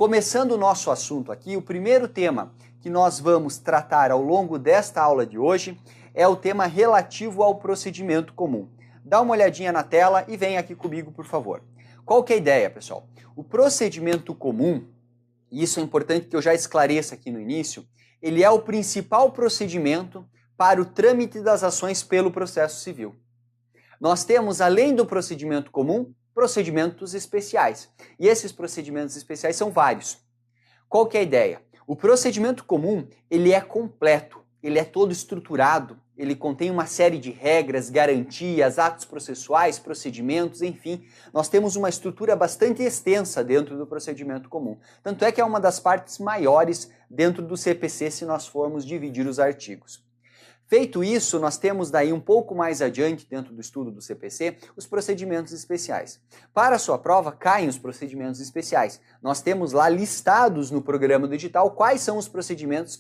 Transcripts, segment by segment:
Começando o nosso assunto aqui, o primeiro tema que nós vamos tratar ao longo desta aula de hoje é o tema relativo ao procedimento comum. Dá uma olhadinha na tela e vem aqui comigo, por favor. Qual que é a ideia, pessoal? O procedimento comum, e isso é importante que eu já esclareça aqui no início, ele é o principal procedimento para o trâmite das ações pelo processo civil. Nós temos, além do procedimento comum, procedimentos especiais. E esses procedimentos especiais são vários. Qual que é a ideia? O procedimento comum, ele é completo, ele é todo estruturado, ele contém uma série de regras, garantias, atos processuais, procedimentos, enfim. Nós temos uma estrutura bastante extensa dentro do procedimento comum. Tanto é que é uma das partes maiores dentro do CPC se nós formos dividir os artigos. Feito isso, nós temos daí um pouco mais adiante, dentro do estudo do CPC, os procedimentos especiais. Para a sua prova, caem os procedimentos especiais. Nós temos lá listados no programa do edital quais são os procedimentos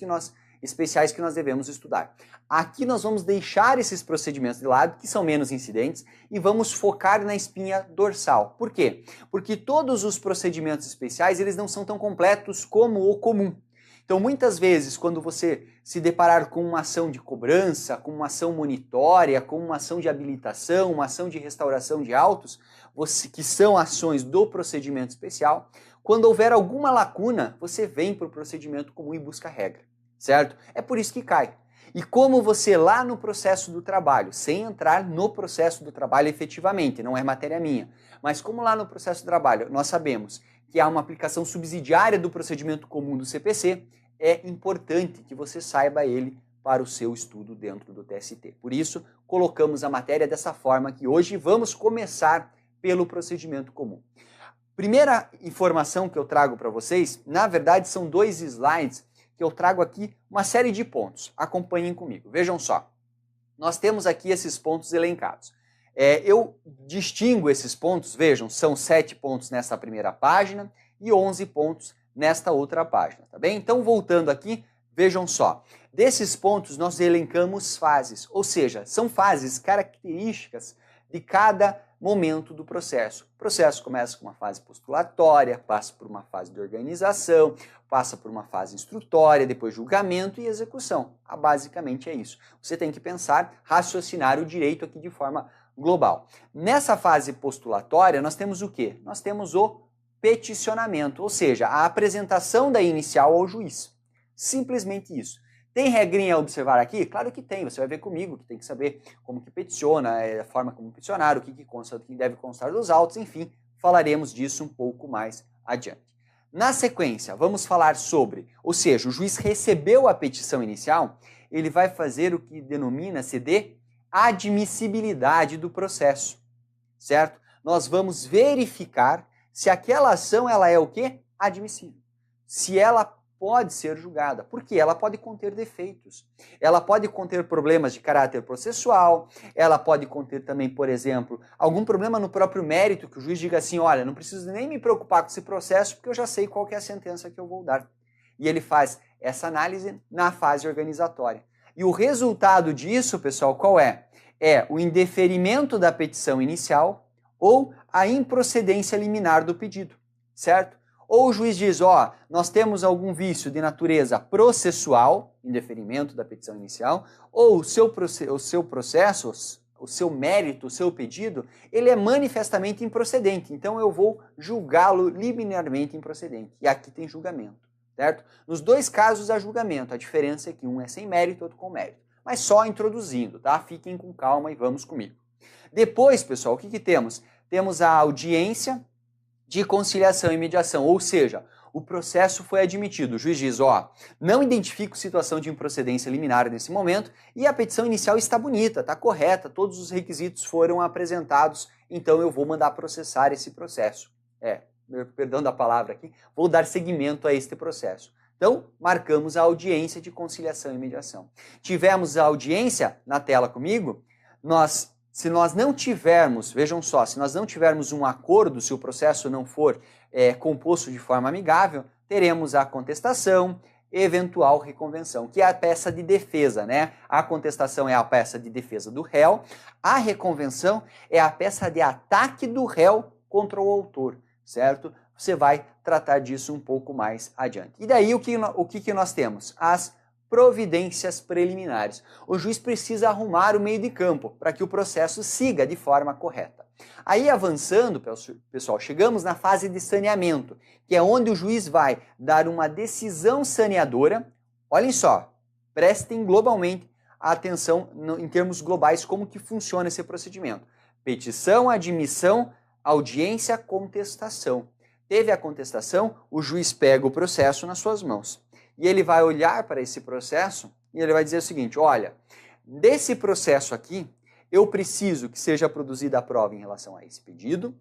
especiais que nós devemos estudar. Aqui nós vamos deixar esses procedimentos de lado, que são menos incidentes, e vamos focar na espinha dorsal. Por quê? Porque todos os procedimentos especiais, eles não são tão completos como o comum. Então, muitas vezes, quando você se deparar com uma ação de cobrança, com uma ação monitória, com uma ação de habilitação, uma ação de restauração de autos, que são ações do procedimento especial, quando houver alguma lacuna, você vem para o procedimento comum e busca a regra, certo? É por isso que cai. E como você lá no processo do trabalho, sem entrar no processo do trabalho efetivamente, não é matéria minha, mas como lá no processo do trabalho nós sabemos que há uma aplicação subsidiária do procedimento comum do CPC, é importante que você saiba ele para o seu estudo dentro do TST. Por isso, colocamos a matéria dessa forma que hoje vamos começar pelo procedimento comum. Primeira informação que eu trago para vocês, na verdade são 2 slides que eu trago aqui uma série de pontos. Acompanhem comigo. Vejam só. Nós temos aqui esses pontos elencados. Eu distingo esses pontos, vejam, são 7 pontos nessa primeira página e 11 pontos nesta outra página, tá bem? Então, voltando aqui, vejam só. Desses pontos, nós elencamos fases, ou seja, são fases características de cada momento do processo. O processo começa com uma fase postulatória, passa por uma fase de organização, passa por uma fase instrutória, depois julgamento e execução. Basicamente é isso. Você tem que pensar, raciocinar o direito aqui de forma global. Nessa fase postulatória, nós temos o quê? Nós temos o peticionamento, ou seja, a apresentação da inicial ao juiz. Simplesmente isso. Tem regrinha a observar aqui? Claro que tem, você vai ver comigo que tem que saber como que peticiona, a forma como peticionar, o que consta, o que deve constar dos autos, enfim, falaremos disso um pouco mais adiante. Na sequência, vamos falar sobre, ou seja, o juiz recebeu a petição inicial, ele vai fazer o que denomina-se de admissibilidade do processo, certo? Nós vamos verificar se aquela ação ela é o quê? Admissível. Se ela pode ser julgada, porque ela pode conter defeitos. Ela pode conter problemas de caráter processual, ela pode conter também, por exemplo, algum problema no próprio mérito, que o juiz diga assim, olha, não preciso nem me preocupar com esse processo, porque eu já sei qual que é a sentença que eu vou dar. E ele faz essa análise na fase organizatória. E o resultado disso, pessoal, qual é? É o indeferimento da petição inicial ou a improcedência liminar do pedido, certo? Ou o juiz diz, ó, nós temos algum vício de natureza processual, indeferimento da petição inicial, ou o seu processo, o seu mérito, o seu pedido, ele é manifestamente improcedente, então eu vou julgá-lo liminarmente improcedente. E aqui tem julgamento, certo? Nos 2 casos há julgamento, a diferença é que um é sem mérito, outro com mérito. Mas só introduzindo, tá? Fiquem com calma e vamos comigo. Depois, pessoal, o que temos? Temos a audiência de conciliação e mediação, ou seja, o processo foi admitido. O juiz diz, ó, não identifico situação de improcedência liminar nesse momento e a petição inicial está bonita, está correta, todos os requisitos foram apresentados, então eu vou mandar processar esse processo. Perdão da palavra aqui, vou dar seguimento a este processo. Então, marcamos a audiência de conciliação e mediação. Tivemos a audiência na tela comigo, se nós não tivermos, vejam só, se nós não tivermos um acordo, se o processo não for composto de forma amigável, teremos a contestação, eventual reconvenção, que é a peça de defesa, né? A contestação é a peça de defesa do réu, a reconvenção é a peça de ataque do réu contra o autor, certo? você vai tratar disso um pouco mais adiante. E daí o que nós temos? As providências preliminares. O juiz precisa arrumar o meio de campo para que o processo siga de forma correta. Aí avançando, pessoal, chegamos na fase de saneamento, que é onde o juiz vai dar uma decisão saneadora. Olhem só, prestem globalmente atenção em termos globais como que funciona esse procedimento. Petição, admissão, audiência, contestação. Teve a contestação, o juiz pega o processo nas suas mãos. E ele vai olhar para esse processo e ele vai dizer o seguinte, olha, desse processo aqui, eu preciso que seja produzida a prova em relação a esse pedido,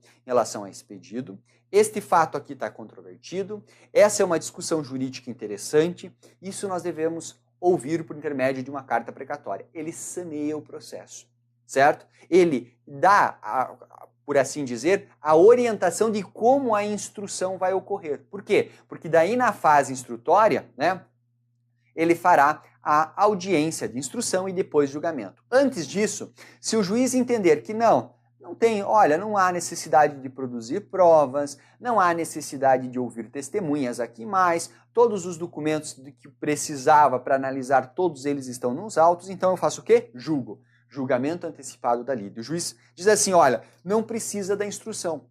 este fato aqui está controvertido, essa é uma discussão jurídica interessante, isso nós devemos ouvir por intermédio de uma carta precatória. Ele saneia o processo, certo? Ele dá, por assim dizer, a orientação de como a instrução vai ocorrer. Por quê? Porque daí na fase instrutória, né, ele fará a audiência de instrução e depois julgamento. Antes disso, se o juiz entender que não há necessidade de produzir provas, não há necessidade de ouvir testemunhas aqui mais, todos os documentos que precisava para analisar, todos eles estão nos autos, então eu faço o quê? Julgo. Julgamento antecipado da lide. O juiz diz assim, olha, não precisa da instrução.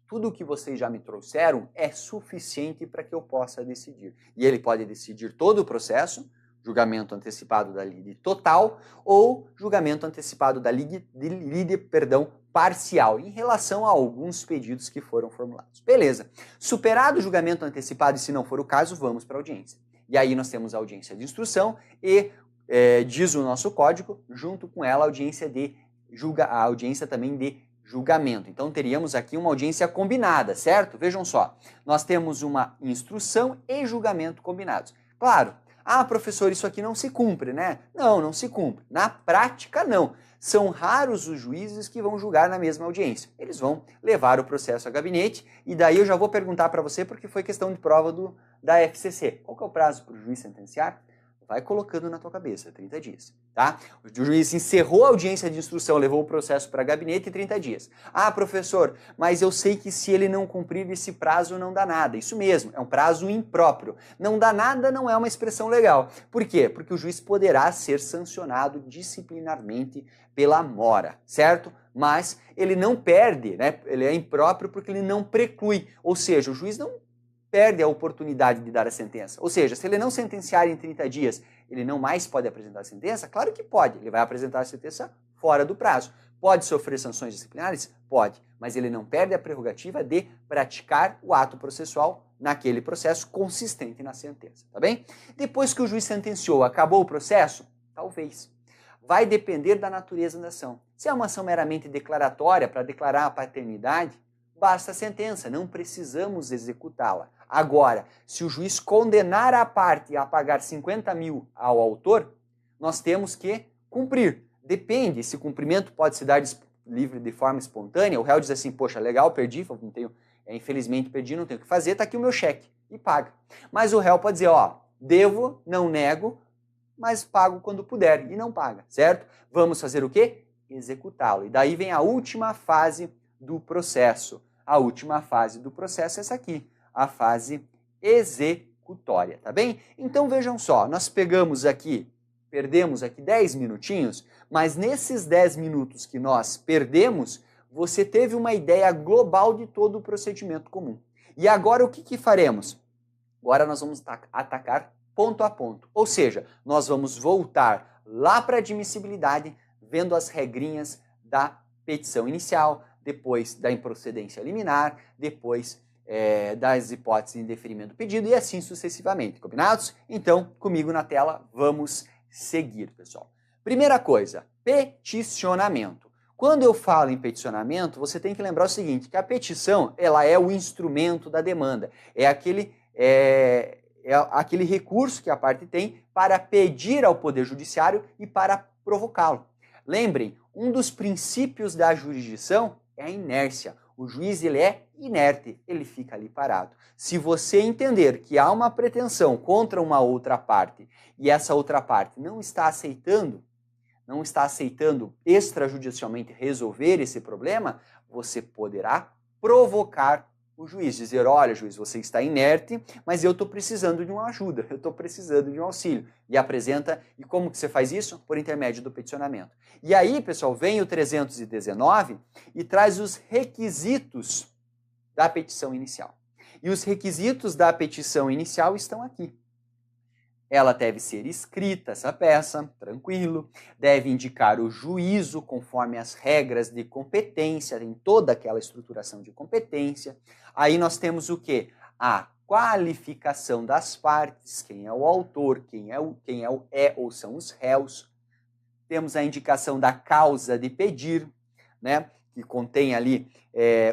Tudo o que vocês já me trouxeram é suficiente para que eu possa decidir. E ele pode decidir todo o processo, julgamento antecipado da lide total ou julgamento antecipado da lide parcial, em relação a alguns pedidos que foram formulados. Beleza. Superado o julgamento antecipado, e se não for o caso, vamos para a audiência. E aí nós temos a audiência de instrução e diz o nosso código, junto com ela a audiência também de julgamento. Então teríamos aqui uma audiência combinada, certo? Vejam só, nós temos uma instrução e julgamento combinados. Claro, professor, isso aqui não se cumpre, né? Não se cumpre. Na prática, não. São raros os juízes que vão julgar na mesma audiência. Eles vão levar o processo a gabinete e daí eu já vou perguntar para você porque foi questão de prova da FCC. Qual que é o prazo para o juiz sentenciar? Vai colocando na tua cabeça, 30 dias, tá? O juiz encerrou a audiência de instrução, levou o processo para gabinete em 30 dias. Professor, mas eu sei que se ele não cumprir esse prazo não dá nada. Isso mesmo, é um prazo impróprio. Não dá nada não é uma expressão legal. Por quê? Porque o juiz poderá ser sancionado disciplinarmente pela mora, certo? Mas ele não perde, né? Ele é impróprio porque ele não preclui. Ou seja, o juiz não perde a oportunidade de dar a sentença. Ou seja, se ele não sentenciar em 30 dias, ele não mais pode apresentar a sentença? Claro que pode, ele vai apresentar a sentença fora do prazo. Pode sofrer sanções disciplinares? Pode, mas ele não perde a prerrogativa de praticar o ato processual naquele processo consistente na sentença, tá bem? Depois que o juiz sentenciou, acabou o processo? Talvez. Vai depender da natureza da ação. Se é uma ação meramente declaratória para declarar a paternidade, basta a sentença, não precisamos executá-la. Agora, se o juiz condenar a parte a pagar 50 mil ao autor, nós temos que cumprir. Depende, esse cumprimento pode se dar livre de forma espontânea. O réu diz assim, poxa, legal, perdi, não tenho, infelizmente perdi, não tenho o que fazer, está aqui o meu cheque, e paga. Mas o réu pode dizer, devo, não nego, mas pago quando puder, e não paga, certo? Vamos fazer o quê? Executá-lo. E daí vem a última fase do processo. A última fase do processo é essa aqui, a fase executória, tá bem? Então vejam só, nós perdemos aqui 10 minutinhos, mas nesses 10 minutos que nós perdemos, você teve uma ideia global de todo o procedimento comum. E agora o que faremos? Agora nós vamos atacar ponto a ponto, ou seja, nós vamos voltar lá para a admissibilidade, vendo as regrinhas da petição inicial, depois da improcedência liminar, depois das hipóteses de indeferimento do pedido e assim sucessivamente, combinados? Então, comigo na tela, vamos seguir, pessoal. Primeira coisa, peticionamento. Quando eu falo em peticionamento, você tem que lembrar o seguinte, que a petição, ela é o instrumento da demanda, é aquele recurso que a parte tem para pedir ao Poder Judiciário e para provocá-lo. Lembrem, um dos princípios da jurisdição é a inércia. O juiz ele é inerte, ele fica ali parado. Se você entender que há uma pretensão contra uma outra parte e essa outra parte não está aceitando extrajudicialmente resolver esse problema, você poderá provocar o juiz, dizer, olha, juiz, você está inerte, mas eu estou precisando de uma ajuda, eu estou precisando de um auxílio. E apresenta, e como que você faz isso? Por intermédio do peticionamento. E aí, pessoal, vem o 319 e traz os requisitos da petição inicial. E os requisitos da petição inicial estão aqui. Ela deve ser escrita, essa peça, tranquilo, deve indicar o juízo conforme as regras de competência, tem toda aquela estruturação de competência. Aí nós temos o quê? A qualificação das partes, quem é o autor, quem é ou são os réus. Temos a indicação da causa de pedir, né, que contém ali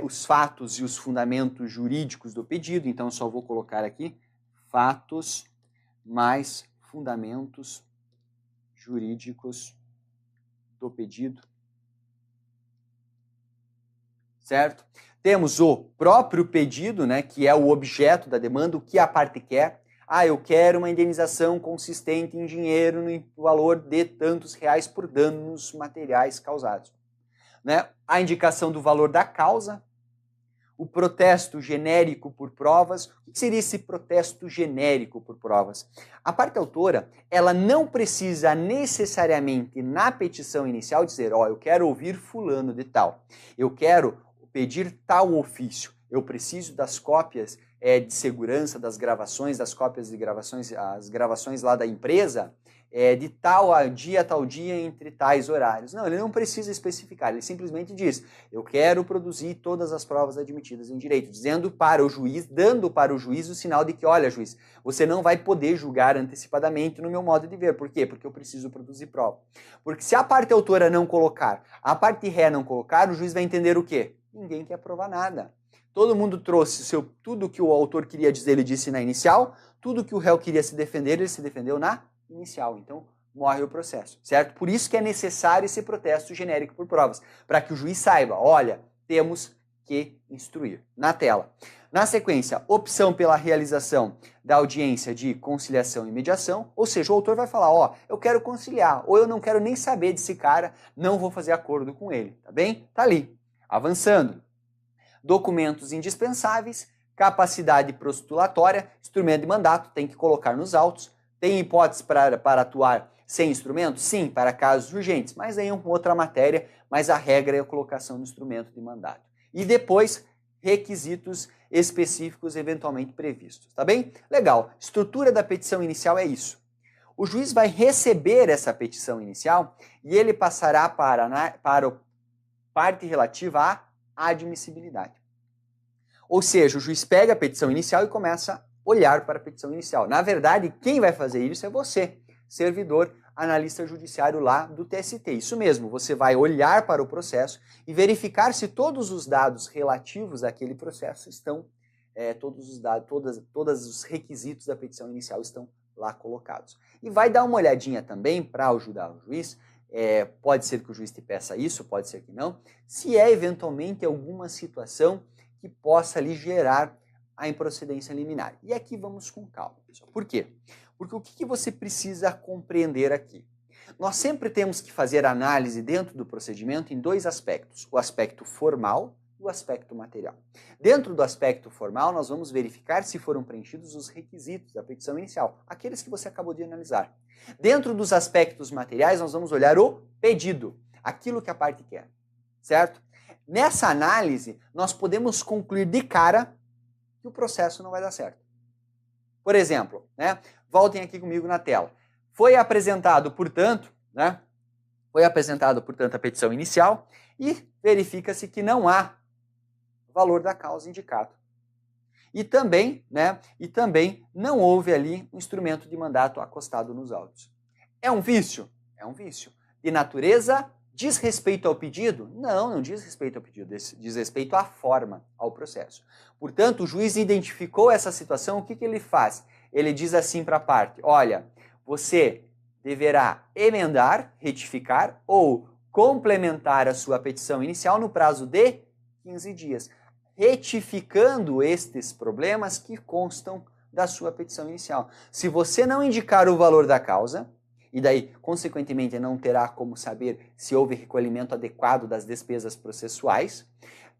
os fatos e os fundamentos jurídicos do pedido. Então, só vou colocar aqui fatos mais fundamentos jurídicos do pedido. Certo? Temos o próprio pedido, né, que é o objeto da demanda, o que a parte quer. Ah, eu quero uma indenização consistente em dinheiro no valor de tantos reais por danos materiais causados. Né? A indicação do valor da causa, o protesto genérico por provas. O que seria esse protesto genérico por provas? A parte autora, ela não precisa necessariamente na petição inicial dizer, ó, eu quero ouvir fulano de tal, eu quero pedir tal ofício, eu preciso das cópias de segurança das gravações, das cópias de gravações, as gravações lá da empresa, de tal dia, entre tais horários. Não, ele não precisa especificar, ele simplesmente diz, eu quero produzir todas as provas admitidas em direito, dizendo para o juiz, dando para o juiz o sinal de que, olha, juiz, você não vai poder julgar antecipadamente no meu modo de ver. Por quê? Porque eu preciso produzir prova. Porque se a parte autora não colocar, a parte ré não colocar, o juiz vai entender o quê? Ninguém quer provar nada. Todo mundo trouxe tudo que o autor queria dizer, ele disse na inicial, tudo que o réu queria se defender, ele se defendeu na inicial. Então, morre o processo, certo? Por isso que é necessário esse protesto genérico por provas, para que o juiz saiba, olha, temos que instruir. Na tela. Na sequência, opção pela realização da audiência de conciliação e mediação, ou seja, o autor vai falar, ó, eu quero conciliar, ou eu não quero nem saber desse cara, não vou fazer acordo com ele, tá bem? Tá ali. Avançando. Documentos indispensáveis, capacidade postulatória, instrumento de mandato, tem que colocar nos autos. Tem hipótese para atuar sem instrumento? Sim, para casos urgentes, mas aí é uma outra matéria, mas a regra é a colocação do instrumento de mandato. E depois, requisitos específicos eventualmente previstos, tá bem? Legal, estrutura da petição inicial é isso. O juiz vai receber essa petição inicial e ele passará para a parte relativa à admissibilidade. Ou seja, o juiz pega a petição inicial e começa a olhar para a petição inicial. Na verdade, quem vai fazer isso é você, servidor, analista judiciário lá do TST. Isso mesmo, você vai olhar para o processo e verificar se todos os dados relativos àquele processo estão, todos os requisitos da petição inicial estão lá colocados. E vai dar uma olhadinha também para ajudar o juiz, pode ser que o juiz te peça isso, pode ser que não, se é eventualmente alguma situação que possa lhe gerar a improcedência liminar. E aqui vamos com calma, pessoal. Por quê? Porque o que você precisa compreender aqui? Nós sempre temos que fazer análise dentro do procedimento em dois aspectos, o aspecto formal e o aspecto material. Dentro do aspecto formal, nós vamos verificar se foram preenchidos os requisitos da petição inicial, aqueles que você acabou de analisar. Dentro dos aspectos materiais, nós vamos olhar o pedido, aquilo que a parte quer, certo? Nessa análise, nós podemos concluir de cara que o processo não vai dar certo. Por exemplo, né? Voltem aqui comigo na tela. Foi apresentado, portanto, a petição inicial e verifica-se que não há valor da causa indicado. E também não houve ali um instrumento de mandato acostado nos autos. É um vício? É um vício. De natureza, diz respeito ao pedido? Não, não diz respeito ao pedido, diz respeito à forma, ao processo. Portanto, o juiz identificou essa situação, o que ele faz? Ele diz assim para a parte, olha, você deverá emendar, retificar ou complementar a sua petição inicial no prazo de 15 dias, retificando estes problemas que constam da sua petição inicial. Se você não indicar o valor da causa, e daí, consequentemente, não terá como saber se houve recolhimento adequado das despesas processuais,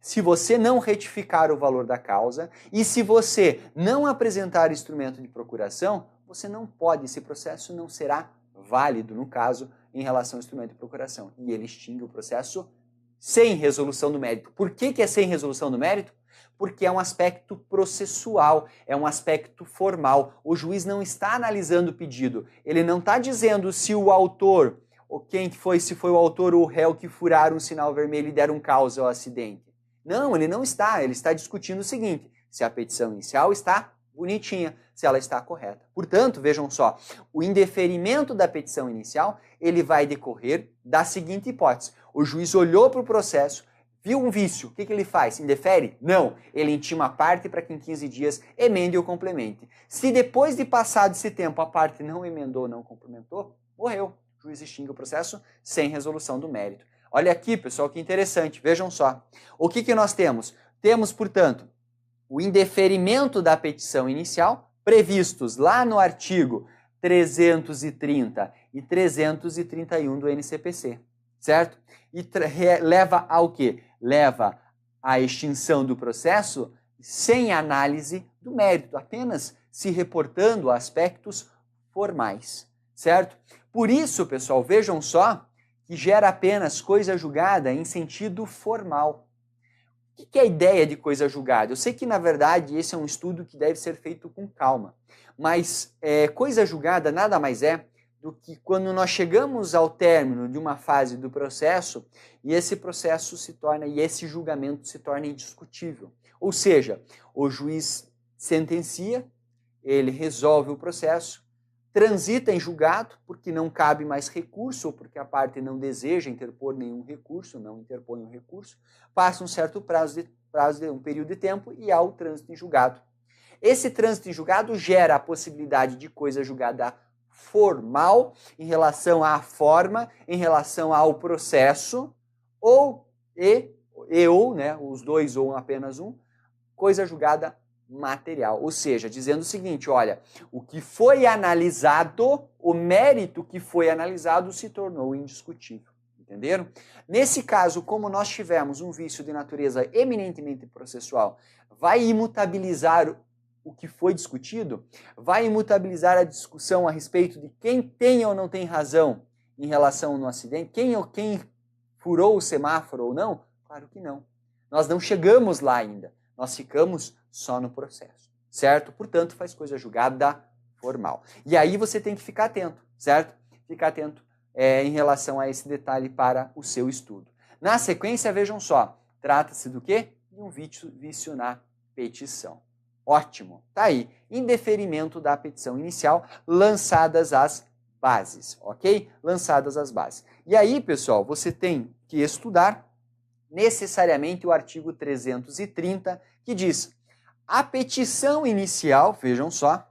se você não retificar o valor da causa e se você não apresentar instrumento de procuração, você não pode, esse processo não será válido, no caso, em relação ao instrumento de procuração. E ele extingue o processo sem resolução do mérito. Por que é sem resolução do mérito? Porque é um aspecto processual, é um aspecto formal. O juiz não está analisando o pedido, ele não está dizendo se o autor, ou quem foi, se foi o autor ou o réu que furaram um sinal vermelho e deram causa ao acidente. Não, ele não está, ele está discutindo o seguinte, se a petição inicial está bonitinha, se ela está correta. Portanto, vejam só, o indeferimento da petição inicial, ele vai decorrer da seguinte hipótese. O juiz olhou para o processo, viu um vício, o que ele faz? Indefere? Não. Ele intima a parte para que em 15 dias emende ou complemente. Se depois de passado esse tempo a parte não emendou, não complementou, morreu. O juiz extingue o processo sem resolução do mérito. Olha aqui, pessoal, que interessante. Vejam só. O que nós temos? Temos, portanto, o indeferimento da petição inicial, previstos lá no artigo 330 e 331 do NCPC, certo? E leva ao quê? Leva à extinção do processo sem análise do mérito, apenas se reportando a aspectos formais, certo? Por isso, pessoal, vejam só que gera apenas coisa julgada em sentido formal. O que é a ideia de coisa julgada? Eu sei que, na verdade, esse é um estudo que deve ser feito com calma, mas coisa julgada nada mais é do que quando nós chegamos ao término de uma fase do processo e esse processo se torna, e esse julgamento se torna indiscutível. Ou seja, o juiz sentencia, ele resolve o processo, transita em julgado, porque não cabe mais recurso, ou porque a parte não deseja interpor nenhum recurso, não interpõe um recurso, passa um certo um período de tempo e há o trânsito em julgado. Esse trânsito em julgado gera a possibilidade de coisa julgada formal em relação à forma, em relação ao processo, ou né, os dois ou apenas um, coisa julgada material. Ou seja, dizendo o seguinte, olha, o que foi analisado, o mérito que foi analisado se tornou indiscutível. Entenderam? Nesse caso, como nós tivemos um vício de natureza eminentemente processual, vai imutabilizar o que foi discutido? Vai imutabilizar a discussão a respeito de quem tem ou não tem razão em relação ao acidente? Quem furou o semáforo ou não? Claro que não. Nós não chegamos lá ainda. Nós ficamos só no processo, certo? Portanto, faz coisa julgada formal. E aí você tem que ficar atento, certo? Ficar atento em relação a esse detalhe para o seu estudo. Na sequência, vejam só, trata-se do quê? De um vício na petição. Ótimo, tá aí, indeferimento da petição inicial, lançadas as bases, ok? Lançadas as bases. E aí, pessoal, você tem que estudar necessariamente o artigo 330, que diz: a petição inicial, vejam só,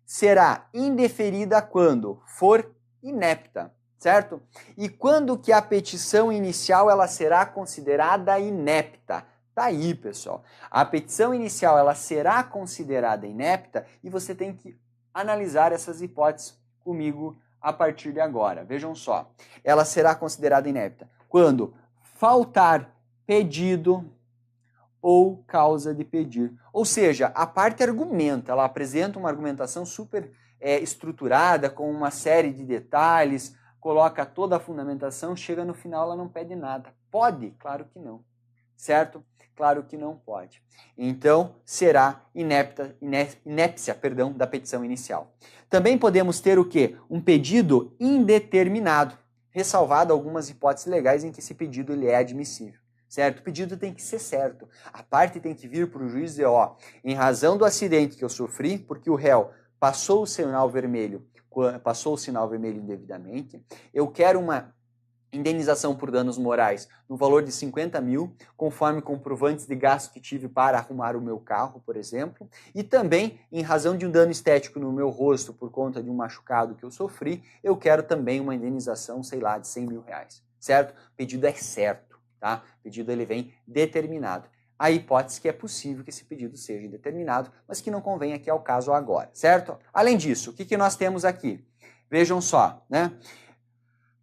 será indeferida quando for inepta, certo? E quando que a petição inicial ela será considerada inepta? Tá aí, pessoal. A petição inicial ela será considerada inepta e você tem que analisar essas hipóteses comigo a partir de agora. Vejam só. Ela será considerada inepta quando faltar pedido ou causa de pedir. Ou seja, a parte argumenta, ela apresenta uma argumentação super estruturada, com uma série de detalhes, coloca toda a fundamentação, chega no final ela não pede nada. Pode? Claro que não. Certo? Claro que não pode. Então, será inépcia da petição inicial. Também podemos ter o quê? Um pedido indeterminado, ressalvado algumas hipóteses legais em que esse pedido ele é admissível. Certo? O pedido tem que ser certo. A parte tem que vir para o juiz e dizer, ó, em razão do acidente que eu sofri, porque o réu passou o sinal vermelho indevidamente, eu quero uma indenização por danos morais no valor de 50 mil, conforme comprovantes de gasto que tive para arrumar o meu carro, por exemplo, e também, em razão de um dano estético no meu rosto por conta de um machucado que eu sofri, eu quero também uma indenização, sei lá, de 100 mil reais, certo? O pedido é certo, tá? O pedido ele vem determinado. A hipótese que é possível que esse pedido seja indeterminado, mas que não convém aqui ao caso agora, certo? Além disso, o que nós temos aqui? Vejam só, né?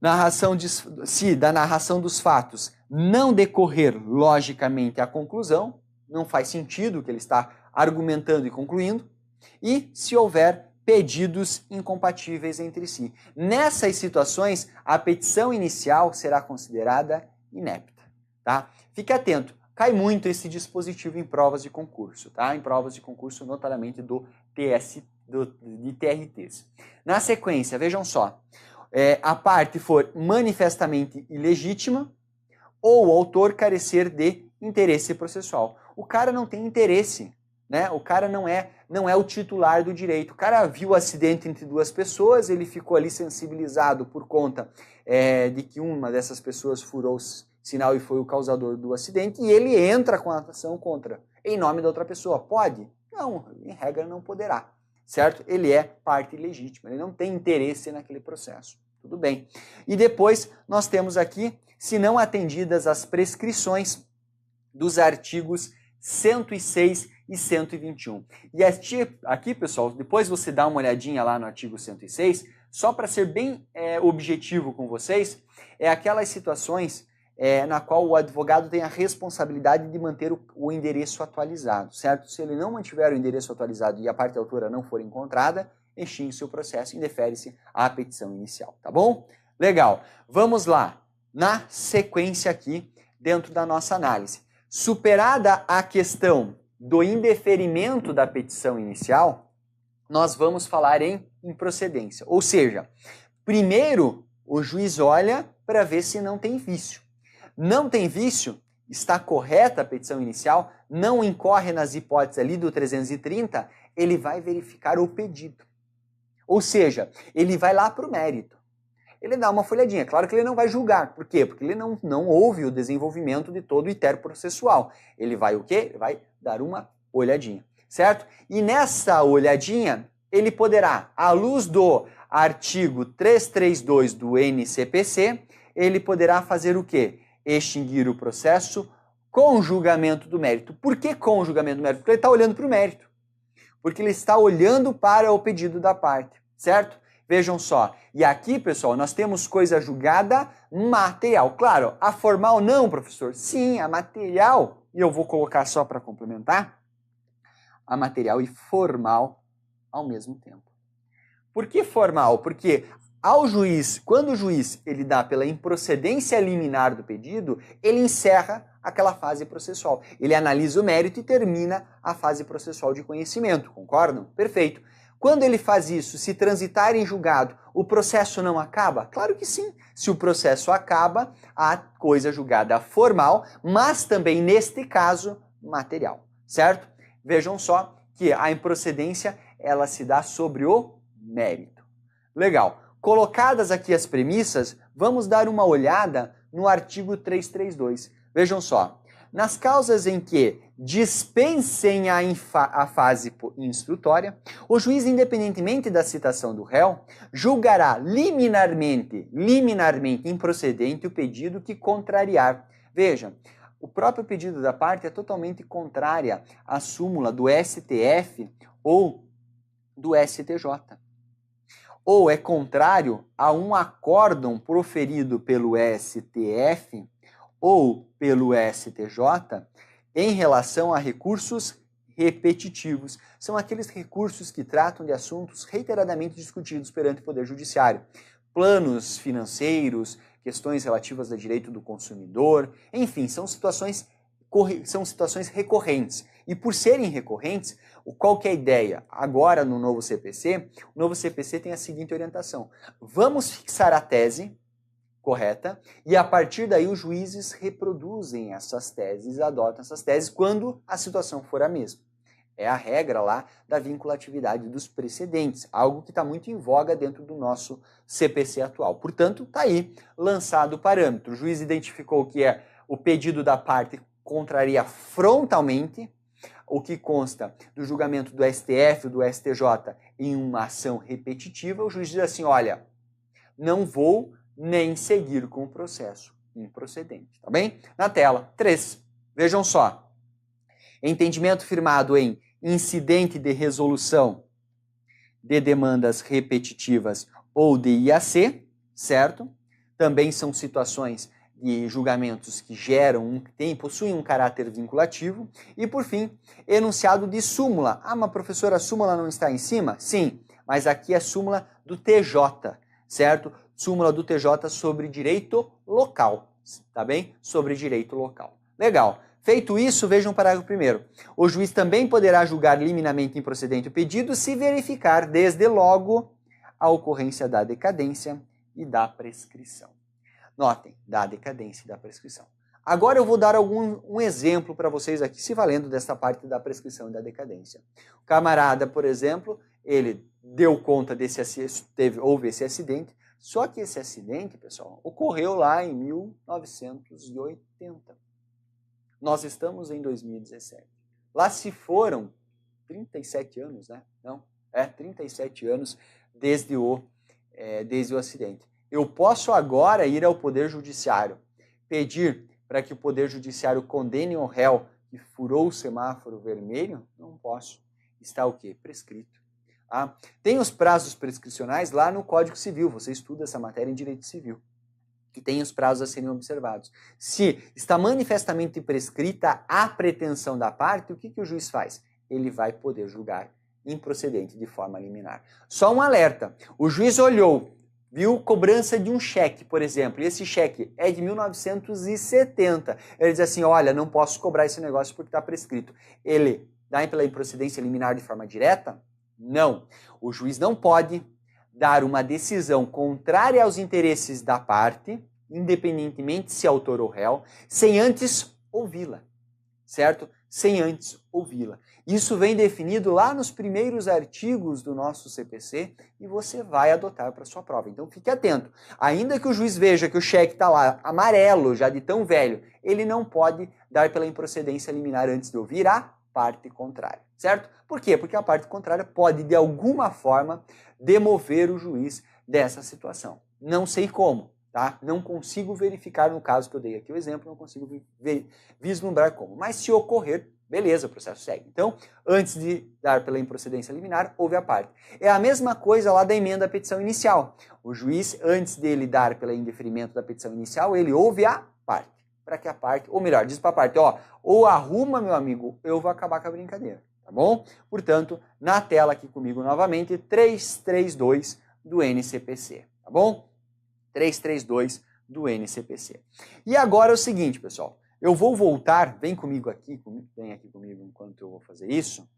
Da narração dos fatos não decorrer logicamente a conclusão, não faz sentido o que ele está argumentando e concluindo, e se houver pedidos incompatíveis entre si. Nessas situações, a petição inicial será considerada inepta, tá? Fique atento, cai muito esse dispositivo em provas de concurso, tá? Em provas de concurso, notadamente de TRTs. Na sequência, vejam só, a parte for manifestamente ilegítima ou o autor carecer de interesse processual. O cara não tem interesse, né? O cara não é o titular do direito. O cara viu o acidente entre duas pessoas, ele ficou ali sensibilizado por conta de que uma dessas pessoas furou o sinal e foi o causador do acidente, e ele entra com a ação contra, em nome da outra pessoa. Pode? Não, em regra não poderá, certo? Ele é parte ilegítima, ele não tem interesse naquele processo. Tudo bem. E depois nós temos aqui, se não atendidas as prescrições dos artigos 106 e 121. E aqui, pessoal, depois você dá uma olhadinha lá no artigo 106, só para ser bem objetivo com vocês, é aquelas situações na qual o advogado tem a responsabilidade de manter o endereço atualizado, certo? Se ele não mantiver o endereço atualizado e a parte autora não for encontrada, extingue-se o processo e indefere-se a petição inicial, tá bom? Legal. Vamos lá, na sequência aqui, dentro da nossa análise. Superada a questão do indeferimento da petição inicial, nós vamos falar em improcedência. Ou seja, primeiro o juiz olha para ver se não tem vício. Não tem vício, está correta a petição inicial, não incorre nas hipóteses ali do 330, ele vai verificar o pedido. Ou seja, ele vai lá para o mérito. Ele dá uma folhadinha. Claro que ele não vai julgar. Por quê? Porque ele não houve o desenvolvimento de todo o inter processual. Ele vai o quê? Ele vai dar uma olhadinha, certo? E nessa olhadinha, ele poderá, à luz do artigo 332 do NCPC, ele poderá fazer o quê? Extinguir o processo com julgamento do mérito. Por que com julgamento do mérito? Porque ele está olhando para o mérito. Porque ele está olhando para o pedido da parte, certo? Vejam só, e aqui, pessoal, nós temos coisa julgada material. Claro, a formal não, professor. Sim, a material, e eu vou colocar só para complementar, a material e formal ao mesmo tempo. Por que formal? Porque ao juiz, quando o juiz ele dá pela improcedência liminar do pedido, ele encerra aquela fase processual. Ele analisa o mérito e termina a fase processual de conhecimento, concordam? Perfeito. Quando ele faz isso, se transitar em julgado, o processo não acaba? Claro que sim. Se o processo acaba, a coisa julgada formal, mas também, neste caso, material, certo? Vejam só que a improcedência, ela se dá sobre o mérito. Legal. Colocadas aqui as premissas, vamos dar uma olhada no artigo 332. Vejam só. Nas causas em que dispensem a fase instrutória, o juiz, independentemente da citação do réu, julgará liminarmente improcedente o pedido que contrariar. Veja, o próprio pedido da parte é totalmente contrária à súmula do STF ou do STJ. Ou é contrário a um acórdão proferido pelo STF ou pelo STJ em relação a recursos repetitivos. São aqueles recursos que tratam de assuntos reiteradamente discutidos perante o Poder Judiciário. Planos financeiros, questões relativas ao direito do consumidor, enfim, são situações recorrentes. E por serem recorrentes, qual que é a ideia? Agora, no novo CPC, o novo CPC tem a seguinte orientação. Vamos fixar a tese correta, e a partir daí os juízes reproduzem essas teses, adotam essas teses quando a situação for a mesma. É a regra lá da vinculatividade dos precedentes, algo que está muito em voga dentro do nosso CPC atual. Portanto, está aí lançado o parâmetro. O juiz identificou que o pedido da parte contraria frontalmente o que consta do julgamento do STF ou do STJ em uma ação repetitiva. O juiz diz assim, olha, não vou nem seguir com o processo improcedente, tá bem? Na tela, 3. Vejam só. Entendimento firmado em incidente de resolução de demandas repetitivas ou de IAC, certo? Também são situações de julgamentos que possuem um caráter vinculativo. E, por fim, enunciado de súmula. Ah, mas professora, a súmula não está em cima? Sim, mas aqui é súmula do TJ, certo? Súmula do TJ sobre direito local, tá bem? Sobre direito local. Legal. Feito isso, vejam o parágrafo 1º. O juiz também poderá julgar liminamente improcedente o pedido se verificar, desde logo, a ocorrência da decadência e da prescrição. Notem, da decadência e da prescrição. Agora eu vou dar um exemplo para vocês aqui, se valendo dessa parte da prescrição e da decadência. O camarada, por exemplo, ele deu conta houve esse acidente, só que esse acidente, pessoal, ocorreu lá em 1980. Nós estamos em 2017. Lá se foram 37 anos, né? Não, 37 anos desde o acidente. Eu posso agora ir ao Poder Judiciário, pedir para que o Poder Judiciário condene o réu que furou o semáforo vermelho? Não posso. Está o quê? Prescrito. Ah, tem os prazos prescricionais lá no Código Civil, você estuda essa matéria em Direito Civil, que tem os prazos a serem observados. Se está manifestamente prescrita a pretensão da parte, o que o juiz faz? Ele vai poder julgar improcedente de forma liminar. Só um alerta, o juiz olhou, viu cobrança de um cheque, por exemplo, e esse cheque é de 1970. Ele diz assim, olha, não posso cobrar esse negócio porque está prescrito. Ele dá pela improcedência liminar de forma direta? Não. O juiz não pode dar uma decisão contrária aos interesses da parte, independentemente se autor ou réu, sem antes ouvi-la, certo? Sem antes ouvi-la. Isso vem definido lá nos primeiros artigos do nosso CPC e você vai adotar para sua prova. Então fique atento. Ainda que o juiz veja que o cheque está lá amarelo, já de tão velho, ele não pode dar pela improcedência liminar antes de ouvir a parte contrária, certo? Por quê? Porque a parte contrária pode, de alguma forma, demover o juiz dessa situação. Não sei como, tá? Não consigo verificar no caso que eu dei aqui o exemplo, não consigo vislumbrar como. Mas se ocorrer, beleza, o processo segue. Então, antes de dar pela improcedência liminar, houve a parte. É a mesma coisa lá da emenda à petição inicial. O juiz, antes dele dar pelo indeferimento da petição inicial, ele ouve a parte. Para que a parte, ou melhor, diz para a parte, ó, ou arruma, meu amigo, eu vou acabar com a brincadeira, tá bom? Portanto, na tela aqui comigo novamente, 332 do NCPC, tá bom? 332 do NCPC. E agora é o seguinte, pessoal, eu vou voltar, vem aqui comigo enquanto eu vou fazer isso,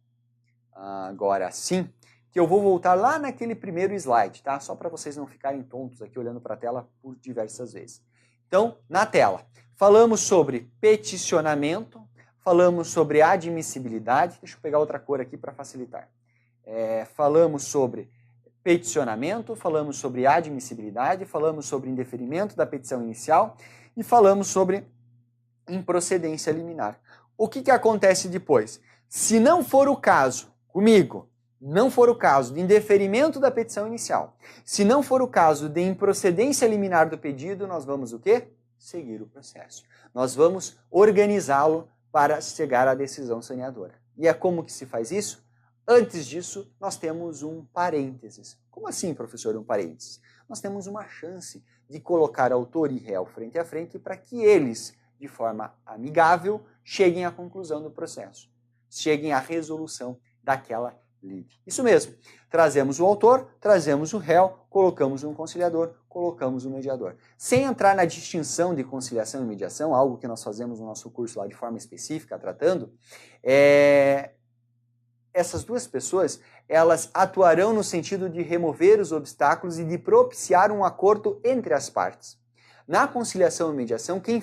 agora sim, que eu vou voltar lá naquele primeiro slide, tá? Só para vocês não ficarem tontos aqui olhando para a tela por diversas vezes. Então, na tela, falamos sobre peticionamento, falamos sobre admissibilidade, deixa eu pegar outra cor aqui para facilitar. Falamos sobre peticionamento, falamos sobre admissibilidade, falamos sobre indeferimento da petição inicial e falamos sobre improcedência liminar. O que acontece depois? Se não for o caso, comigo, não for o caso de indeferimento da petição inicial, se não for o caso de improcedência liminar do pedido, nós vamos o quê? Seguir o processo. Nós vamos organizá-lo para chegar à decisão saneadora. E é como que se faz isso? Antes disso, nós temos um parênteses. Como assim, professor, um parênteses? Nós temos uma chance de colocar autor e réu frente a frente para que eles, de forma amigável, cheguem à conclusão do processo, cheguem à resolução daquela lide. Isso mesmo, trazemos o autor, trazemos o réu, colocamos um conciliador, colocamos um mediador. Sem entrar na distinção de conciliação e mediação, algo que nós fazemos no nosso curso lá de forma específica, tratando, essas duas pessoas, elas atuarão no sentido de remover os obstáculos e de propiciar um acordo entre as partes. Na conciliação e mediação, quem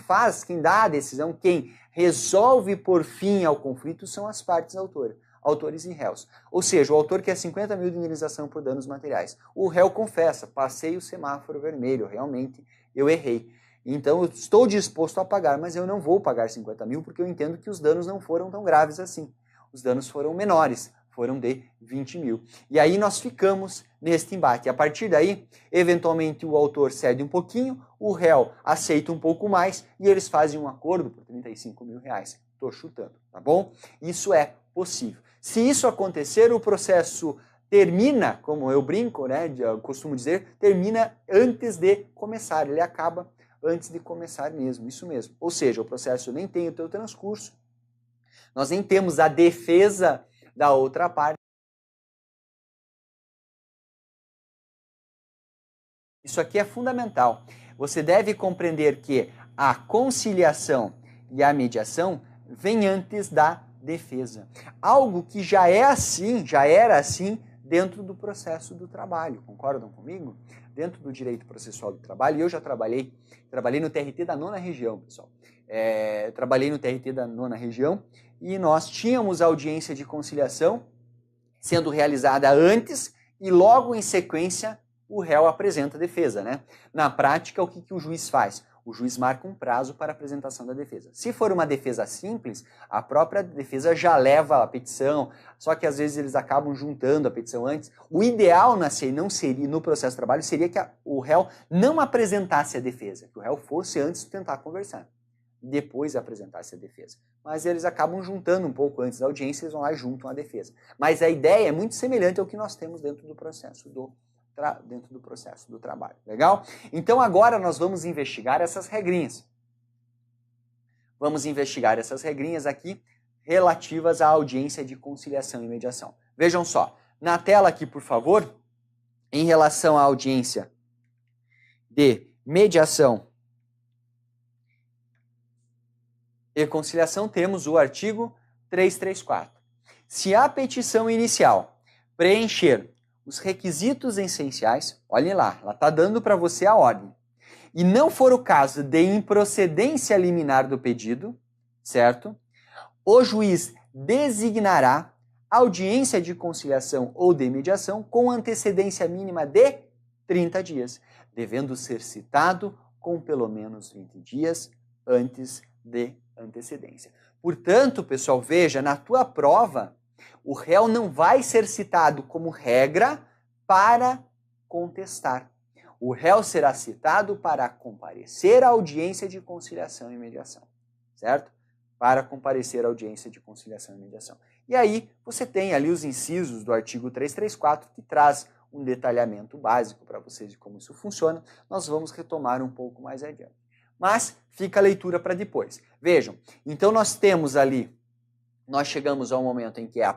dá a decisão, quem resolve por fim ao conflito são as partes autores e réus. Ou seja, o autor quer 50 mil de indenização por danos materiais. O réu confessa, passei o semáforo vermelho, realmente eu errei. Então eu estou disposto a pagar, mas eu não vou pagar 50 mil porque eu entendo que os danos não foram tão graves assim. Os danos foram menores, foram de 20 mil. E aí nós ficamos neste embate. A partir daí, eventualmente o autor cede um pouquinho, o réu aceita um pouco mais e eles fazem um acordo por 35 mil reais. Estou chutando, tá bom? Isso é possível. Se isso acontecer, o processo termina, como eu brinco, né, eu costumo dizer, termina antes de começar. Ele acaba antes de começar mesmo, isso mesmo. Ou seja, o processo nem tem o teu transcurso, nós nem temos a defesa da outra parte. Isso aqui é fundamental. Você deve compreender que a conciliação e a mediação vêm antes da defesa. Algo que já era assim dentro do processo do trabalho. Concordam comigo? Dentro do direito processual do trabalho, eu já trabalhei no TRT da 9ª região, pessoal. Trabalhei no TRT da 9ª região e nós tínhamos audiência de conciliação sendo realizada antes e logo em sequência o réu apresenta a defesa, né? Na prática, o que o juiz faz? O juiz marca um prazo para a apresentação da defesa. Se for uma defesa simples, a própria defesa já leva a petição, só que às vezes eles acabam juntando a petição antes. O ideal não seria, no processo de trabalho seria que o réu não apresentasse a defesa, que o réu fosse antes tentar conversar, depois apresentasse a defesa. Mas eles acabam juntando um pouco antes da audiência, eles vão lá e juntam a defesa. Mas a ideia é muito semelhante ao que nós temos dentro do processo do trabalho. Legal? Então agora nós vamos investigar essas regrinhas. Vamos investigar essas regrinhas aqui relativas à audiência de conciliação e mediação. Vejam só, na tela aqui, por favor, em relação à audiência de mediação e conciliação, temos o artigo 334. Se a petição inicial preencher os requisitos essenciais, olhem lá, ela está dando para você a ordem, e não for o caso de improcedência liminar do pedido, certo? O juiz designará audiência de conciliação ou de mediação com antecedência mínima de 30 dias, devendo ser citado com pelo menos 20 dias antes de antecedência. Portanto, pessoal, veja, na tua prova, o réu não vai ser citado como regra para contestar. O réu será citado para comparecer à audiência de conciliação e mediação, certo? Para comparecer à audiência de conciliação e mediação. E aí você tem ali os incisos do artigo 334 que traz um detalhamento básico para vocês de como isso funciona. Nós vamos retomar um pouco mais adiante. Mas fica a leitura para depois. Vejam, então nós temos ali, nós chegamos ao momento em que é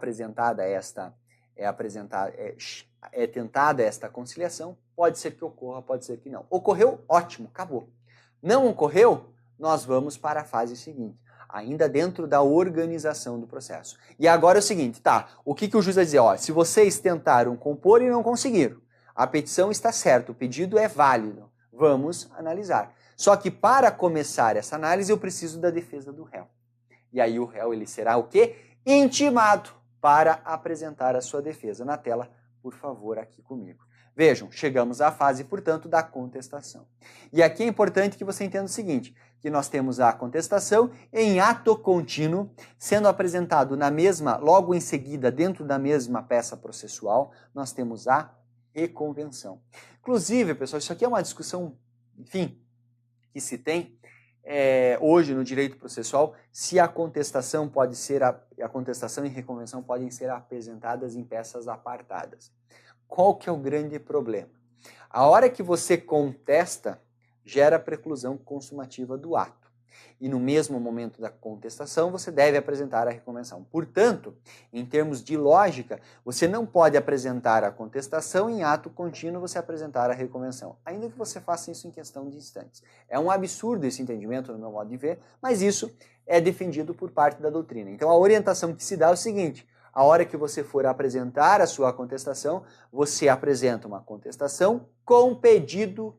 tentada esta conciliação, pode ser que ocorra, pode ser que não. Ocorreu, ótimo, acabou. Não ocorreu, nós vamos para a fase seguinte, ainda dentro da organização do processo. E agora é o seguinte, tá, o que o juiz vai dizer? Ó, se vocês tentaram compor e não conseguiram, a petição está certa, o pedido é válido, vamos analisar. Só que para começar essa análise eu preciso da defesa do réu. E aí o réu ele será o quê? Intimado para apresentar a sua defesa. Na tela, por favor, aqui comigo. Vejam, chegamos à fase, portanto, da contestação. E aqui é importante que você entenda o seguinte, que nós temos a contestação em ato contínuo, sendo apresentado logo em seguida, dentro da mesma peça processual, nós temos a reconvenção. Inclusive, pessoal, isso aqui é uma discussão, enfim, que se tem hoje no direito processual, se a contestação a contestação e reconvenção podem ser apresentadas em peças apartadas. Qual que é o grande problema? A hora que você contesta, gera preclusão consumativa do ato. E no mesmo momento da contestação, você deve apresentar a reconvenção. Portanto, em termos de lógica, você não pode apresentar a contestação em ato contínuo você apresentar a reconvenção, ainda que você faça isso em questão de instantes. É um absurdo esse entendimento, no meu modo de ver, mas isso é defendido por parte da doutrina. Então, a orientação que se dá é o seguinte, a hora que você for apresentar a sua contestação, você apresenta uma contestação com pedido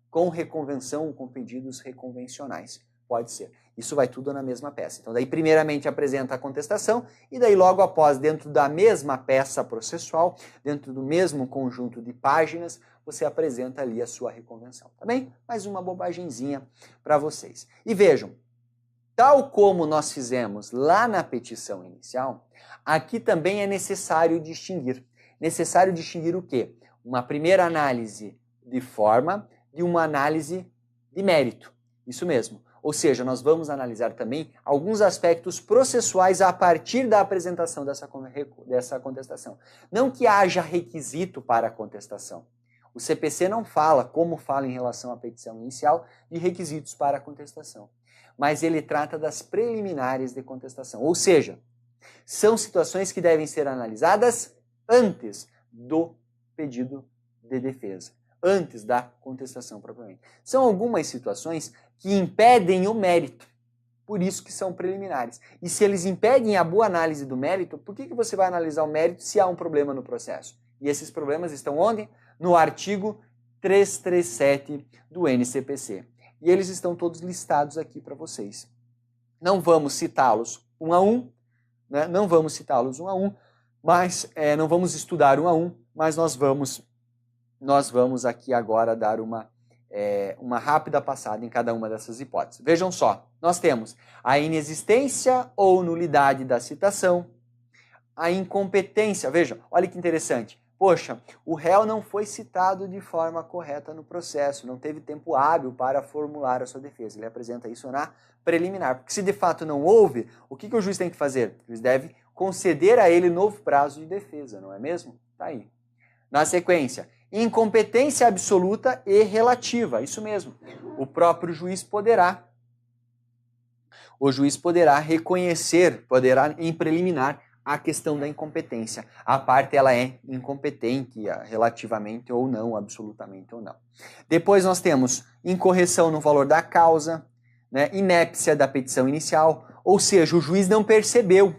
com reconvenção, com pedidos reconvencionais. Pode ser. Isso vai tudo na mesma peça. Então, daí, primeiramente, apresenta a contestação e daí, logo após, dentro da mesma peça processual, dentro do mesmo conjunto de páginas, você apresenta ali a sua reconvenção. Tá bem? Mais uma bobagenzinha para vocês. E vejam, tal como nós fizemos lá na petição inicial, aqui também é necessário distinguir. Necessário distinguir o quê? Uma primeira análise de forma de uma análise de mérito. Isso mesmo. Ou seja, nós vamos analisar também alguns aspectos processuais a partir da apresentação dessa contestação. Não que haja requisito para a contestação. O CPC não fala, como fala em relação à petição inicial, de requisitos para a contestação. Mas ele trata das preliminares de contestação. Ou seja, são situações que devem ser analisadas antes do pedido de defesa, antes da contestação propriamente. São algumas situações que impedem o mérito, por isso que são preliminares. E se eles impedem a boa análise do mérito, por que você vai analisar o mérito se há um problema no processo? E esses problemas estão onde? No artigo 337 do NCPC. E eles estão todos listados aqui para vocês. Não vamos citá-los um a um, né? Não vamos citá-los um a um, mas não vamos estudar um a um, mas nós vamos aqui agora dar uma rápida passada em cada uma dessas hipóteses. Vejam só, nós temos a inexistência ou nulidade da citação, a incompetência, vejam, olha que interessante. Poxa, o réu não foi citado de forma correta no processo, não teve tempo hábil para formular a sua defesa. Ele apresenta isso na preliminar, porque se de fato não houve, o que o juiz tem que fazer? O juiz deve conceder a ele novo prazo de defesa, não é mesmo? Tá aí. Na sequência, incompetência absoluta e relativa, isso mesmo. O próprio juiz poderá reconhecer, poderá em preliminar, a questão da incompetência. A parte ela é incompetente relativamente ou não, absolutamente ou não. Depois nós temos incorreção no valor da causa, né, inépcia da petição inicial, ou seja, o juiz não percebeu.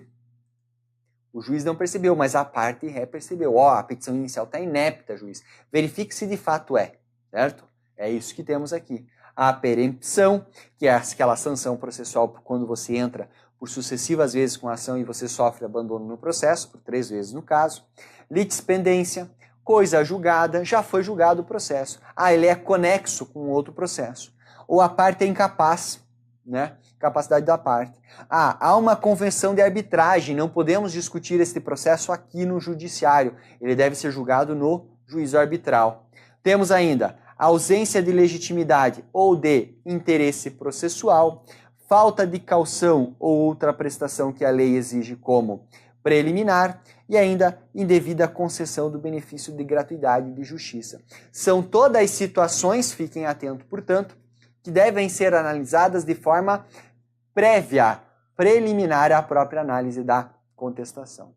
O juiz não percebeu, mas a parte ré percebeu. A petição inicial está inepta, juiz. Verifique se de fato é, certo? É isso que temos aqui. A perempção, que é aquela sanção processual quando você entra por sucessivas vezes com a ação e você sofre abandono no processo, por 3 vezes no caso. Litispendência, coisa julgada, já foi julgado o processo. Ele é conexo com outro processo. Ou a parte é incapaz, né? Capacidade da parte. Há uma convenção de arbitragem, não podemos discutir este processo aqui no judiciário. Ele deve ser julgado no juízo arbitral. Temos ainda ausência de legitimidade ou de interesse processual, falta de caução ou outra prestação que a lei exige como preliminar e ainda indevida concessão do benefício de gratuidade e de justiça. São todas situações, fiquem atentos, portanto, que devem ser analisadas de forma prévia, preliminar à própria análise da contestação.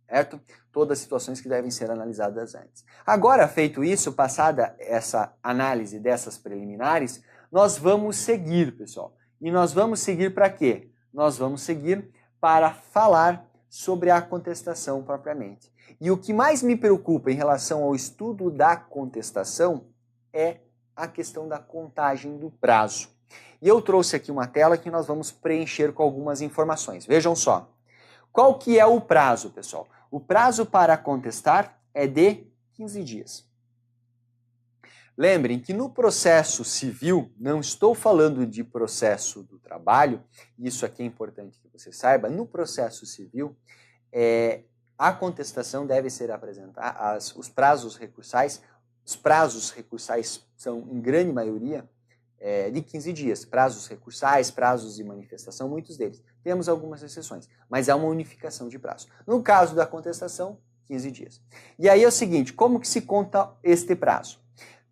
Certo? Todas as situações que devem ser analisadas antes. Agora, feito isso, passada essa análise dessas preliminares, nós vamos seguir, pessoal. E nós vamos seguir para quê? Nós vamos seguir para falar sobre a contestação propriamente. E o que mais me preocupa em relação ao estudo da contestação é a questão da contagem do prazo. E eu trouxe aqui uma tela que nós vamos preencher com algumas informações. Vejam só. Qual que é o prazo, pessoal? O prazo para contestar é de 15 dias. Lembrem que no processo civil, não estou falando de processo do trabalho, isso aqui é importante que você saiba, no processo civil, a contestação deve ser apresentada, os prazos recursais são, em grande maioria, de 15 dias. Prazos recursais, prazos de manifestação, muitos deles. Temos algumas exceções, mas há uma unificação de prazo. No caso da contestação, 15 dias. E aí é o seguinte, como que se conta este prazo?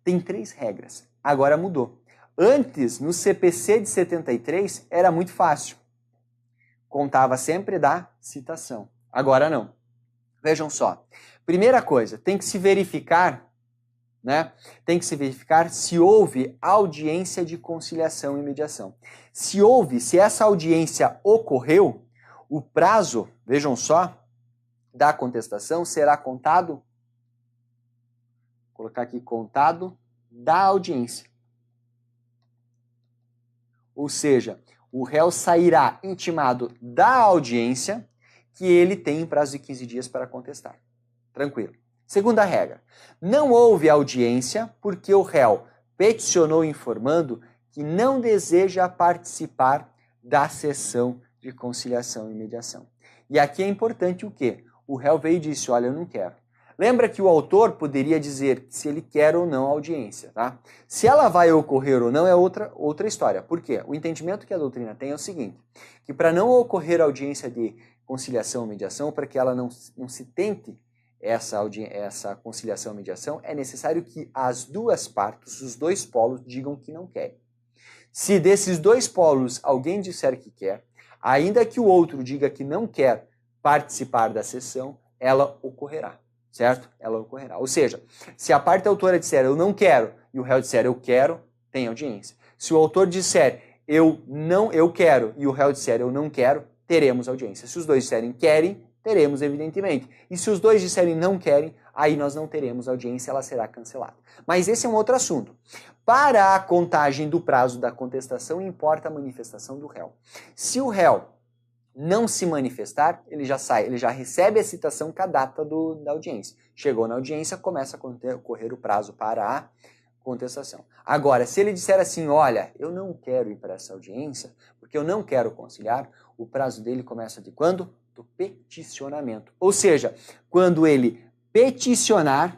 Tem 3 regras, agora mudou. Antes, no CPC de 73, era muito fácil. Contava sempre da citação. Agora não. Vejam só. Primeira coisa, tem que se verificar, né? Tem que se verificar se houve audiência de conciliação e mediação. Se essa audiência ocorreu, o prazo, vejam só, da contestação será contado, vou colocar aqui, contado da audiência. Ou seja, o réu sairá intimado da audiência que ele tem em prazo de 15 dias para contestar. Tranquilo. Segunda regra, não houve audiência porque o réu peticionou informando que não deseja participar da sessão de conciliação e mediação. E aqui é importante o quê? O réu veio e disse, olha, eu não quero. Lembra que o autor poderia dizer se ele quer ou não a audiência, tá? Se ela vai ocorrer ou não é outra história. Por quê? O entendimento que a doutrina tem é o seguinte, que para não ocorrer a audiência de conciliação ou mediação, para que ela não se tente essa conciliação e mediação, é necessário que as duas partes, os dois polos, digam que não querem. Se desses dois polos alguém disser que quer, ainda que o outro diga que não quer participar da sessão, ela ocorrerá, certo? Ela ocorrerá. Ou seja, se a parte autora disser eu não quero e o réu disser eu quero, tem audiência. Se o autor disser eu quero e o réu disser eu não quero, teremos audiência. Se os dois disserem querem, teremos, evidentemente. E se os dois disserem não querem, aí nós não teremos audiência, ela será cancelada. Mas esse é um outro assunto. Para a contagem do prazo da contestação, importa a manifestação do réu. Se o réu não se manifestar, ele já sai, ele já recebe a citação com a data da audiência. Chegou na audiência, começa a correr o prazo para a contestação. Agora, se ele disser assim, olha, eu não quero ir para essa audiência, porque eu não quero conciliar, o prazo dele começa de quando? Do peticionamento. Ou seja, quando ele peticionar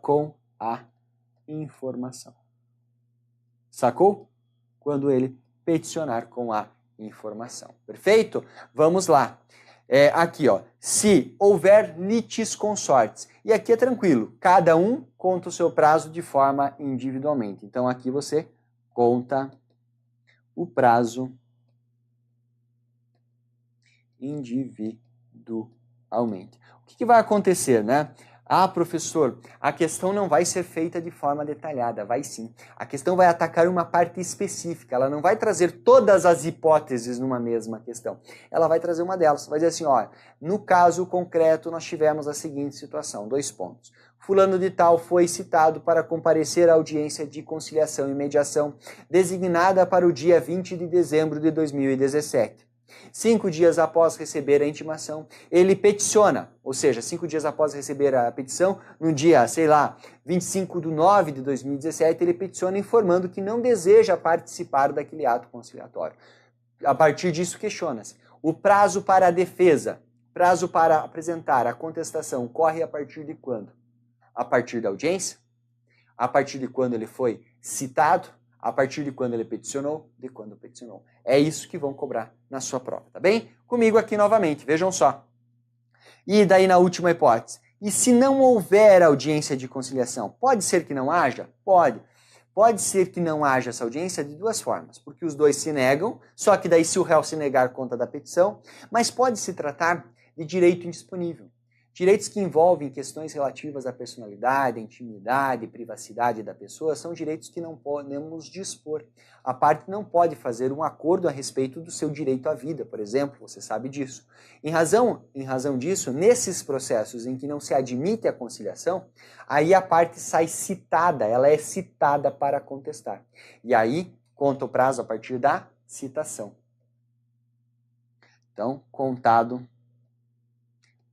com a informação. Sacou? Quando ele peticionar com a informação. Perfeito? Vamos lá. Aqui, ó, se houver litisconsortes. E aqui é tranquilo, cada um conta o seu prazo de forma individualmente. Então aqui você conta o prazo individualmente. O que vai acontecer, né? Ah, professor, a questão não vai ser feita de forma detalhada, vai sim. A questão vai atacar uma parte específica, ela não vai trazer todas as hipóteses numa mesma questão. Ela vai trazer uma delas, vai dizer assim, olha, no caso concreto nós tivemos a seguinte situação, 2 pontos. Fulano de tal foi citado para comparecer à audiência de conciliação e mediação designada para o dia 20 de dezembro de 2017. 5 dias após receber a intimação, ele peticiona, ou seja, 5 dias após receber a petição, no dia, 25/9/2017, ele peticiona informando que não deseja participar daquele ato conciliatório. A partir disso, questiona-se. O prazo para a defesa, prazo para apresentar a contestação, corre a partir de quando? A partir da audiência? A partir de quando ele foi citado? A partir de quando ele peticionou, de quando peticionou. É isso que vão cobrar na sua prova, tá bem? Comigo aqui novamente, vejam só. E daí na última hipótese. E se não houver audiência de conciliação? Pode ser que não haja? Pode. Pode ser que não haja essa audiência de duas formas. Porque os dois se negam, só que daí se o réu se negar conta da petição, mas pode se tratar de direito indisponível. Direitos que envolvem questões relativas à personalidade, à intimidade, privacidade da pessoa, são direitos que não podemos dispor. A parte não pode fazer um acordo a respeito do seu direito à vida, por exemplo, você sabe disso. Em razão disso, nesses processos em que não se admite a conciliação, aí a parte sai citada, ela é citada para contestar. E aí conta o prazo a partir da citação. Então, contado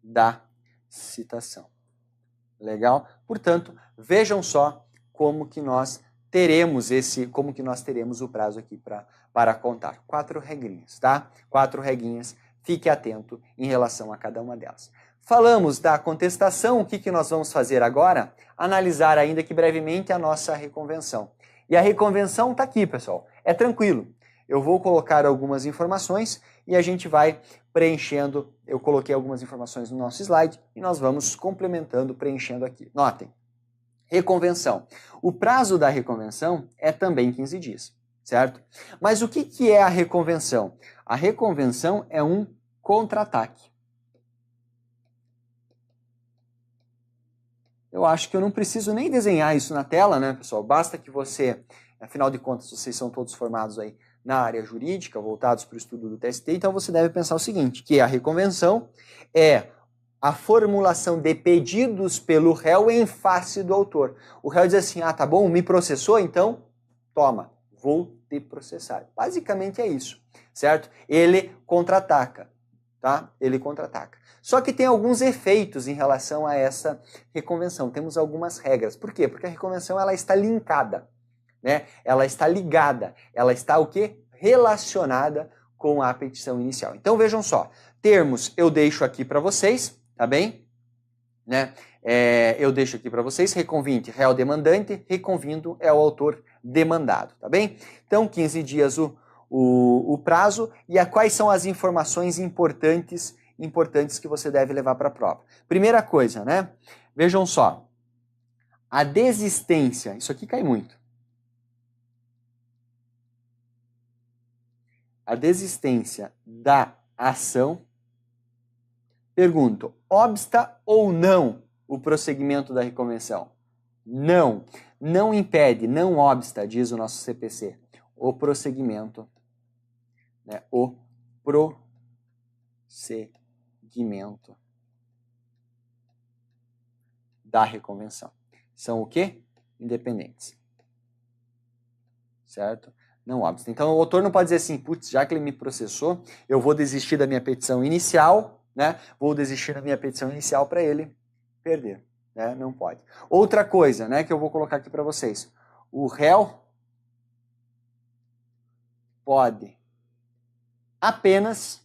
da citação. Legal? Portanto, vejam só como que nós teremos o prazo aqui para contar. 4 regrinhas, tá? 4 regrinhas, fique atento em relação a cada uma delas. Falamos da contestação, o que nós vamos fazer agora? Analisar ainda que brevemente a nossa reconvenção. E a reconvenção está aqui, pessoal. É tranquilo. Eu vou colocar algumas informações e a gente vai preenchendo. Eu coloquei algumas informações no nosso slide e nós vamos complementando, preenchendo aqui. Notem, reconvenção. O prazo da reconvenção é também 15 dias, certo? Mas o que é a reconvenção? A reconvenção é um contra-ataque. Eu acho que eu não preciso nem desenhar isso na tela, né, pessoal? Basta que você, afinal de contas, vocês são todos formados aí na área jurídica, voltados para o estudo do TST, então você deve pensar o seguinte, que a reconvenção é a formulação de pedidos pelo réu em face do autor. O réu diz assim, tá bom, me processou, então toma, vou te processar. Basicamente é isso, certo? Ele contra-ataca, tá? Ele contra-ataca. Só que tem alguns efeitos em relação a essa reconvenção, temos algumas regras. Por quê? Porque a reconvenção ela está linkada. Né? Ela está ligada, ela está o quê? Relacionada com a petição inicial. Então vejam só, termos eu deixo aqui para vocês, tá bem? Né? Eu deixo aqui para vocês, reconvinte, réu demandante, reconvindo é o autor demandado, tá bem? Então 15 dias o o prazo e quais são as informações importantes que você deve levar para a prova. Primeira coisa, né? Vejam só. A desistência, isso aqui cai muito. A desistência da ação. Pergunto, obsta ou não o prosseguimento da reconvenção? Não. Não impede, não obsta, diz o nosso CPC, o prosseguimento, né? O prosseguimento da reconvenção. São o quê? Independentes. Certo? Não obsta. Então o autor não pode dizer assim, putz, já que ele me processou, eu vou desistir da minha petição inicial, né? Vou desistir da minha petição inicial para ele perder. Né? Não pode. Outra coisa, né, que eu vou colocar aqui para vocês. O réu pode apenas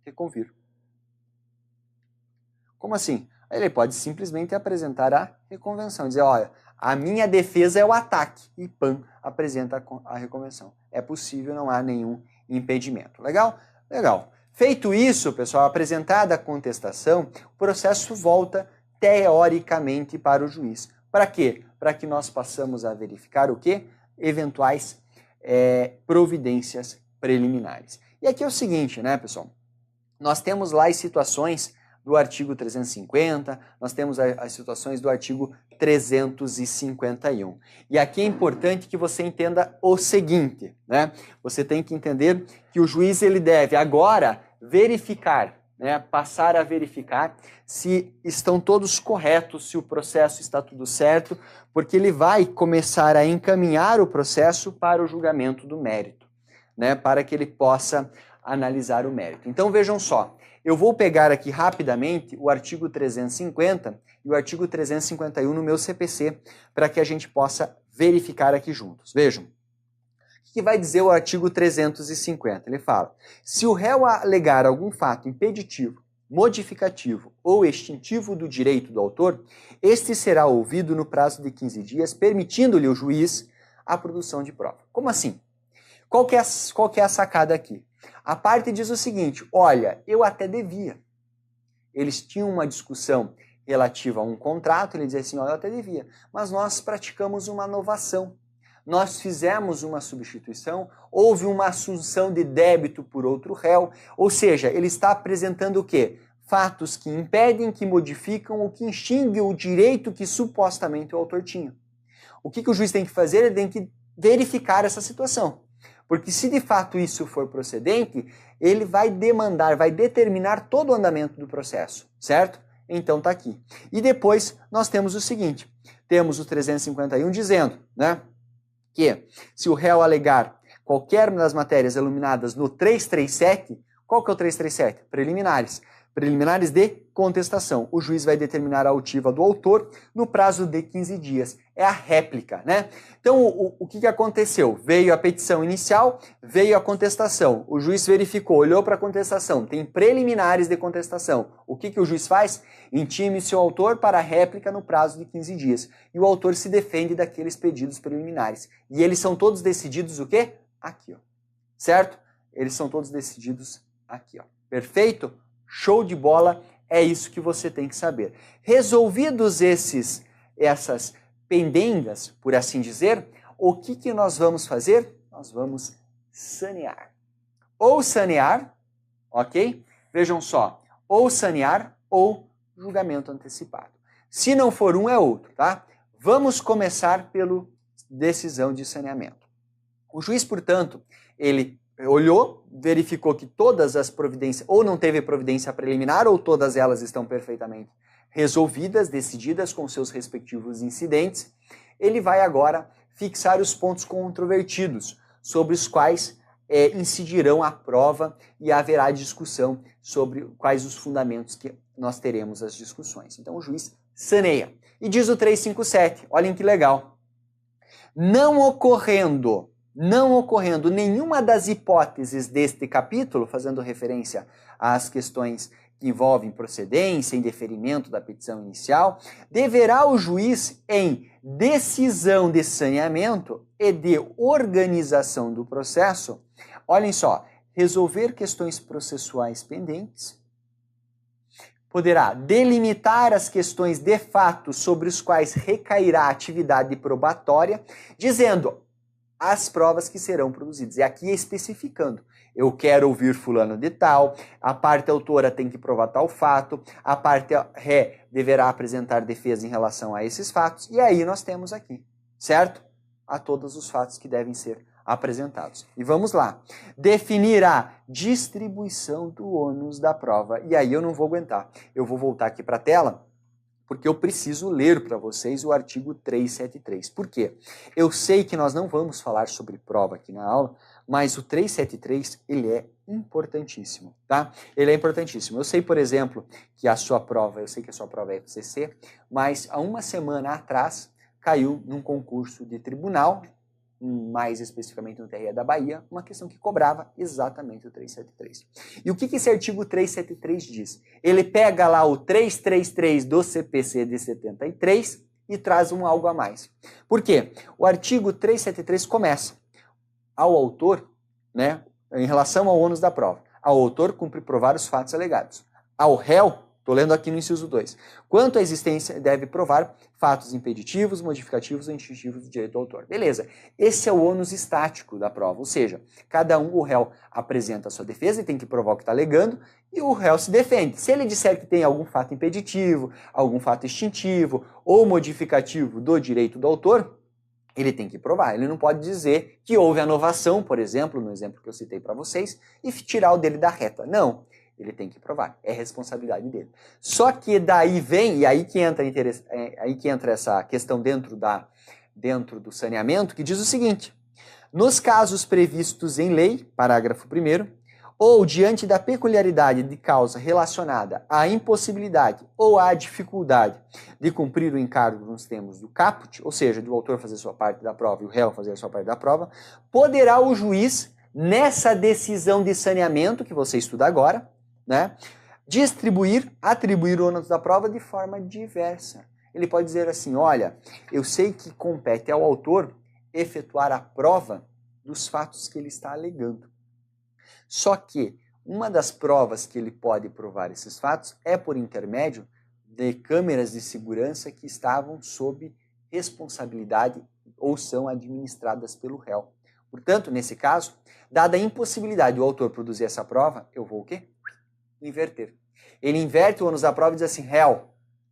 reconvir. Como assim? Ele pode simplesmente apresentar a reconvenção. Dizer, olha, a minha defesa é o ataque. E pam, apresenta a reconvenção. É possível, não há nenhum impedimento. Legal? Legal. Feito isso, pessoal, apresentada a contestação, o processo volta teoricamente para o juiz. Para quê? Para que nós possamos a verificar o quê? Eventuais providências preliminares. E aqui é o seguinte, né, pessoal? Nós temos lá as situações do artigo 350, nós temos as situações do artigo 351. E aqui é importante que você entenda o seguinte, né? Você tem que entender que o juiz ele deve agora verificar, né, passar a verificar se estão todos corretos, se o processo está tudo certo, porque ele vai começar a encaminhar o processo para o julgamento do mérito, né, para que ele possa analisar o mérito. Então vejam só, eu vou pegar aqui rapidamente o artigo 350 e o artigo 351 no meu CPC, para que a gente possa verificar aqui juntos. Vejam. O que vai dizer o artigo 350? Ele fala, se o réu alegar algum fato impeditivo, modificativo ou extintivo do direito do autor, este será ouvido no prazo de 15 dias, permitindo-lhe o juiz a produção de prova. Como assim? Qual que é a sacada aqui? A parte diz o seguinte, olha, eu até devia. Eles tinham uma discussão relativa a um contrato, ele dizia assim, olha, eu até devia, mas nós praticamos uma novação. Nós fizemos uma substituição, houve uma assunção de débito por outro réu, ou seja, ele está apresentando o quê? Fatos que impedem, que modificam ou que extinguem o direito que supostamente o autor tinha. O que o juiz tem que fazer? Ele tem que verificar essa situação. Porque se de fato isso for procedente, ele vai demandar, vai determinar todo o andamento do processo, certo? Então tá aqui. E depois nós temos o seguinte, temos o 351 dizendo, né? Que se o réu alegar qualquer das matérias iluminadas no 337, qual que é o 337? Preliminares. Preliminares de contestação. O juiz vai determinar a altiva do autor no prazo de 15 dias. É a réplica, né? Então, o que aconteceu? Veio a petição inicial, veio a contestação. O juiz verificou, olhou para a contestação, tem preliminares de contestação. O que o juiz faz? Intime seu autor para a réplica no prazo de 15 dias. E o autor se defende daqueles pedidos preliminares. E eles são todos decididos o quê? Aqui, ó. Certo? Eles são todos decididos aqui, ó. Perfeito? Show de bola, é isso que você tem que saber. Resolvidos essas pendengas, por assim dizer, o que nós vamos fazer? Nós vamos sanear. Ou sanear, ok? Vejam só, ou sanear ou julgamento antecipado. Se não for um, é outro, tá? Vamos começar pelo decisão de saneamento. O juiz, portanto, ele olhou, verificou que todas as providências, ou não teve providência preliminar, ou todas elas estão perfeitamente resolvidas, decididas com seus respectivos incidentes. Ele vai agora fixar os pontos controvertidos, sobre os quais incidirão a prova e haverá discussão sobre quais os fundamentos que nós teremos as discussões. Então o juiz saneia. E diz o 357, olhem que legal. Não ocorrendo nenhuma das hipóteses deste capítulo, fazendo referência às questões que envolvem procedência, indeferimento da petição inicial, deverá o juiz, em decisão de saneamento e de organização do processo, olhem só, resolver questões processuais pendentes, poderá delimitar as questões de fato sobre os quais recairá a atividade probatória, dizendo as provas que serão produzidas. E aqui especificando. Eu quero ouvir fulano de tal, a parte autora tem que provar tal fato, a parte ré deverá apresentar defesa em relação a esses fatos, e aí nós temos aqui, certo? A todos os fatos que devem ser apresentados. E vamos lá. Definir a distribuição do ônus da prova. E aí eu não vou aguentar. Eu vou voltar aqui para a tela, porque eu preciso ler para vocês o artigo 373. Por quê? Eu sei que nós não vamos falar sobre prova aqui na aula, mas o 373, ele é importantíssimo, tá? Ele é importantíssimo. Eu sei, por exemplo, que a sua prova, eu sei que a sua prova é FCC, mas há uma semana atrás caiu num concurso de tribunal, mais especificamente no TRE da Bahia, uma questão que cobrava exatamente o 373. E o que esse artigo 373 diz? Ele pega lá o 333 do CPC de 73 e traz um algo a mais. Por quê? O artigo 373 começa ao autor, né, em relação ao ônus da prova. Ao autor cumpre provar os fatos alegados. Ao réu, estou lendo aqui no inciso 2. Quanto à existência, deve provar fatos impeditivos, modificativos ou instintivos do direito do autor. Beleza. Esse é o ônus estático da prova, ou seja, cada um, o réu, apresenta a sua defesa e tem que provar o que está alegando, e o réu se defende. Se ele disser que tem algum fato impeditivo, algum fato extintivo ou modificativo do direito do autor, ele tem que provar. Ele não pode dizer que houve anovação, por exemplo, no exemplo que eu citei para vocês, e tirar o dele da reta. Não. Ele tem que provar, é responsabilidade dele. Só que daí vem, e aí que entra essa questão dentro do saneamento, que diz o seguinte: nos casos previstos em lei, parágrafo 1º, ou diante da peculiaridade de causa relacionada à impossibilidade ou à dificuldade de cumprir o encargo nos termos do caput, ou seja, do autor fazer sua parte da prova e o réu fazer a sua parte da prova, poderá o juiz, nessa decisão de saneamento que você estuda agora, né, atribuir o ônus da prova de forma diversa. Ele pode dizer assim: olha, eu sei que compete ao autor efetuar a prova dos fatos que ele está alegando. Só que uma das provas que ele pode provar esses fatos é por intermédio de câmeras de segurança que estavam sob responsabilidade ou são administradas pelo réu. Portanto, nesse caso, dada a impossibilidade do autor produzir essa prova, eu vou o quê? Inverter. Ele inverte o ônus da prova e diz assim: réu,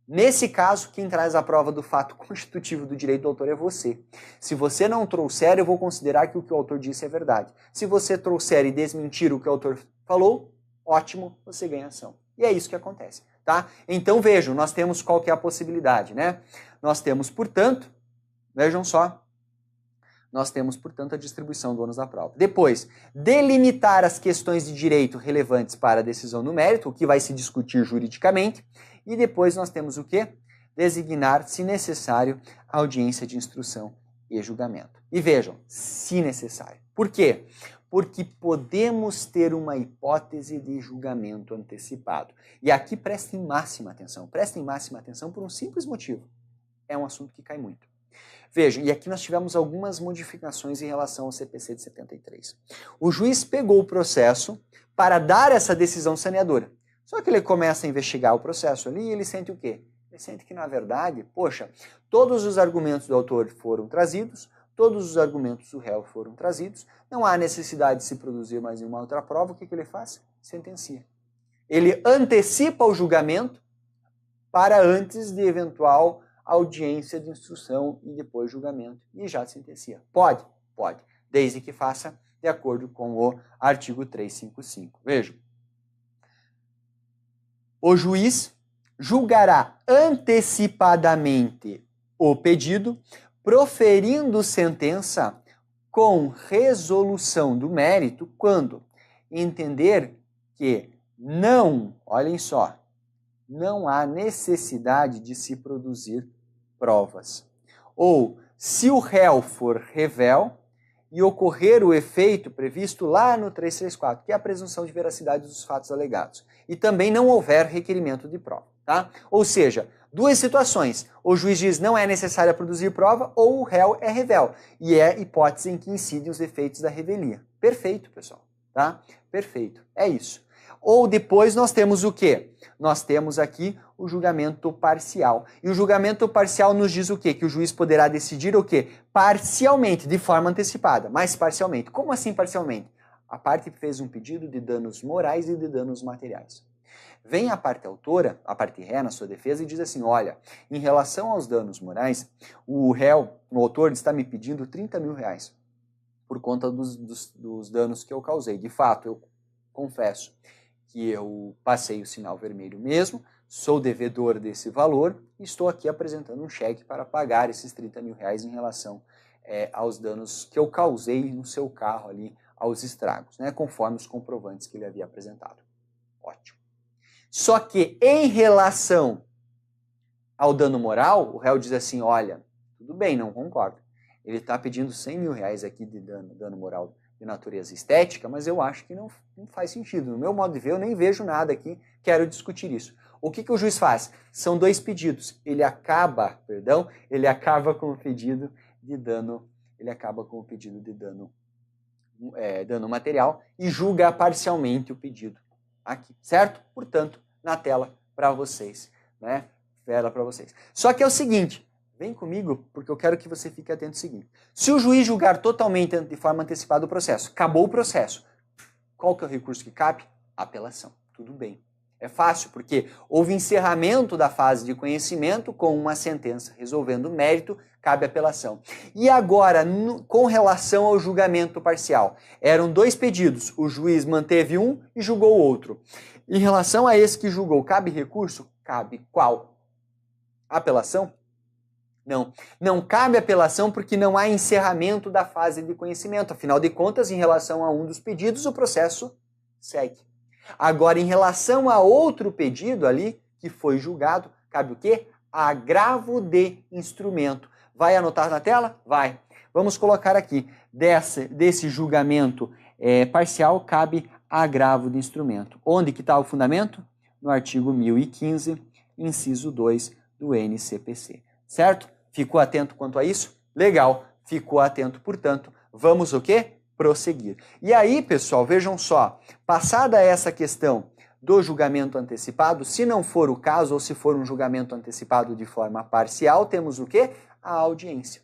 nesse caso, quem traz a prova do fato constitutivo do direito do autor é você. Se você não trouxer, eu vou considerar que o que o autor disse é verdade. Se você trouxer e desmentir o que o autor falou, ótimo, você ganha ação. E é isso que acontece, tá? Então vejam, nós temos qual que é a possibilidade, né? Nós temos, portanto, vejam só, nós temos, portanto, a distribuição do ônus da prova. Depois, delimitar as questões de direito relevantes para a decisão no mérito, o que vai se discutir juridicamente. E depois nós temos o quê? Designar, se necessário, a audiência de instrução e julgamento. E vejam, se necessário. Por quê? Porque podemos ter uma hipótese de julgamento antecipado. E aqui prestem máxima atenção por um simples motivo. É um assunto que cai muito. Vejam, e aqui nós tivemos algumas modificações em relação ao CPC de 73. O juiz pegou o processo para dar essa decisão saneadora. Só que ele começa a investigar o processo ali e ele sente o quê? Ele sente que, na verdade, poxa, todos os argumentos do autor foram trazidos, todos os argumentos do réu foram trazidos, não há necessidade de se produzir mais nenhuma outra prova, o que ele faz? Sentencia. Ele antecipa o julgamento para antes de eventual audiência de instrução e depois julgamento, e já sentencia. Pode? Pode, desde que faça de acordo com o artigo 355. Vejam. O juiz julgará antecipadamente o pedido, proferindo sentença com resolução do mérito quando entender que não, olhem só, não há necessidade de se produzir provas. Ou, se o réu for revel e ocorrer o efeito previsto lá no 334, que é a presunção de veracidade dos fatos alegados. E também não houver requerimento de prova. Tá? Ou seja, duas situações. O juiz diz não é necessário produzir prova ou o réu é revel. E é hipótese em que incidem os efeitos da revelia. Perfeito, pessoal. Tá? Perfeito. É isso. Ou depois nós temos o quê? Nós temos aqui o julgamento parcial. E o julgamento parcial nos diz o quê? Que o juiz poderá decidir o quê? Parcialmente, de forma antecipada, mas parcialmente. Como assim parcialmente? A parte fez um pedido de danos morais e de danos materiais. Vem a parte autora, a parte ré, na sua defesa, e diz assim, olha, em relação aos danos morais, o réu, o autor, está me pedindo 30 mil reais por conta dos danos que eu causei. De fato, eu confesso que eu passei o sinal vermelho mesmo, sou devedor desse valor e estou aqui apresentando um cheque para pagar esses 30 mil reais em relação aos danos que eu causei no seu carro ali, aos estragos, né, conforme os comprovantes que ele havia apresentado. Ótimo. Só que em relação ao dano moral, o réu diz assim, olha, tudo bem, não concordo. Ele está pedindo 100 mil reais aqui de dano moral de natureza estética, mas eu acho que não faz sentido. No meu modo de ver, eu nem vejo nada aqui, quero discutir isso. O que o juiz faz? São dois pedidos. Ele acaba com o pedido de dano, dano material e julga parcialmente o pedido aqui, certo? Portanto, na tela para vocês, né? Tela para vocês. Só que é o seguinte, vem comigo, porque eu quero que você fique atento ao seguinte. Se o juiz julgar totalmente de forma antecipada o processo, acabou o processo, qual que é o recurso que cabe? Apelação. Tudo bem. É fácil, porque houve encerramento da fase de conhecimento com uma sentença resolvendo o mérito, cabe apelação. E agora, com relação ao julgamento parcial, eram dois pedidos, o juiz manteve um e julgou o outro. Em relação a esse que julgou, cabe recurso? Cabe. Qual? Apelação? Não. Não cabe apelação porque não há encerramento da fase de conhecimento. Afinal de contas, em relação a um dos pedidos, o processo segue. Agora, em relação a outro pedido ali, que foi julgado, cabe o quê? Agravo de instrumento. Vai anotar na tela? Vai. Vamos colocar aqui, desse julgamento parcial, cabe agravo de instrumento. Onde que está o fundamento? No artigo 1015, inciso 2 do NCPC. Certo? Ficou atento quanto a isso? Legal. Ficou atento, portanto, vamos o quê? Prosseguir. E aí, pessoal, vejam só, passada essa questão do julgamento antecipado, se não for o caso, ou se for um julgamento antecipado de forma parcial, temos o quê? A audiência.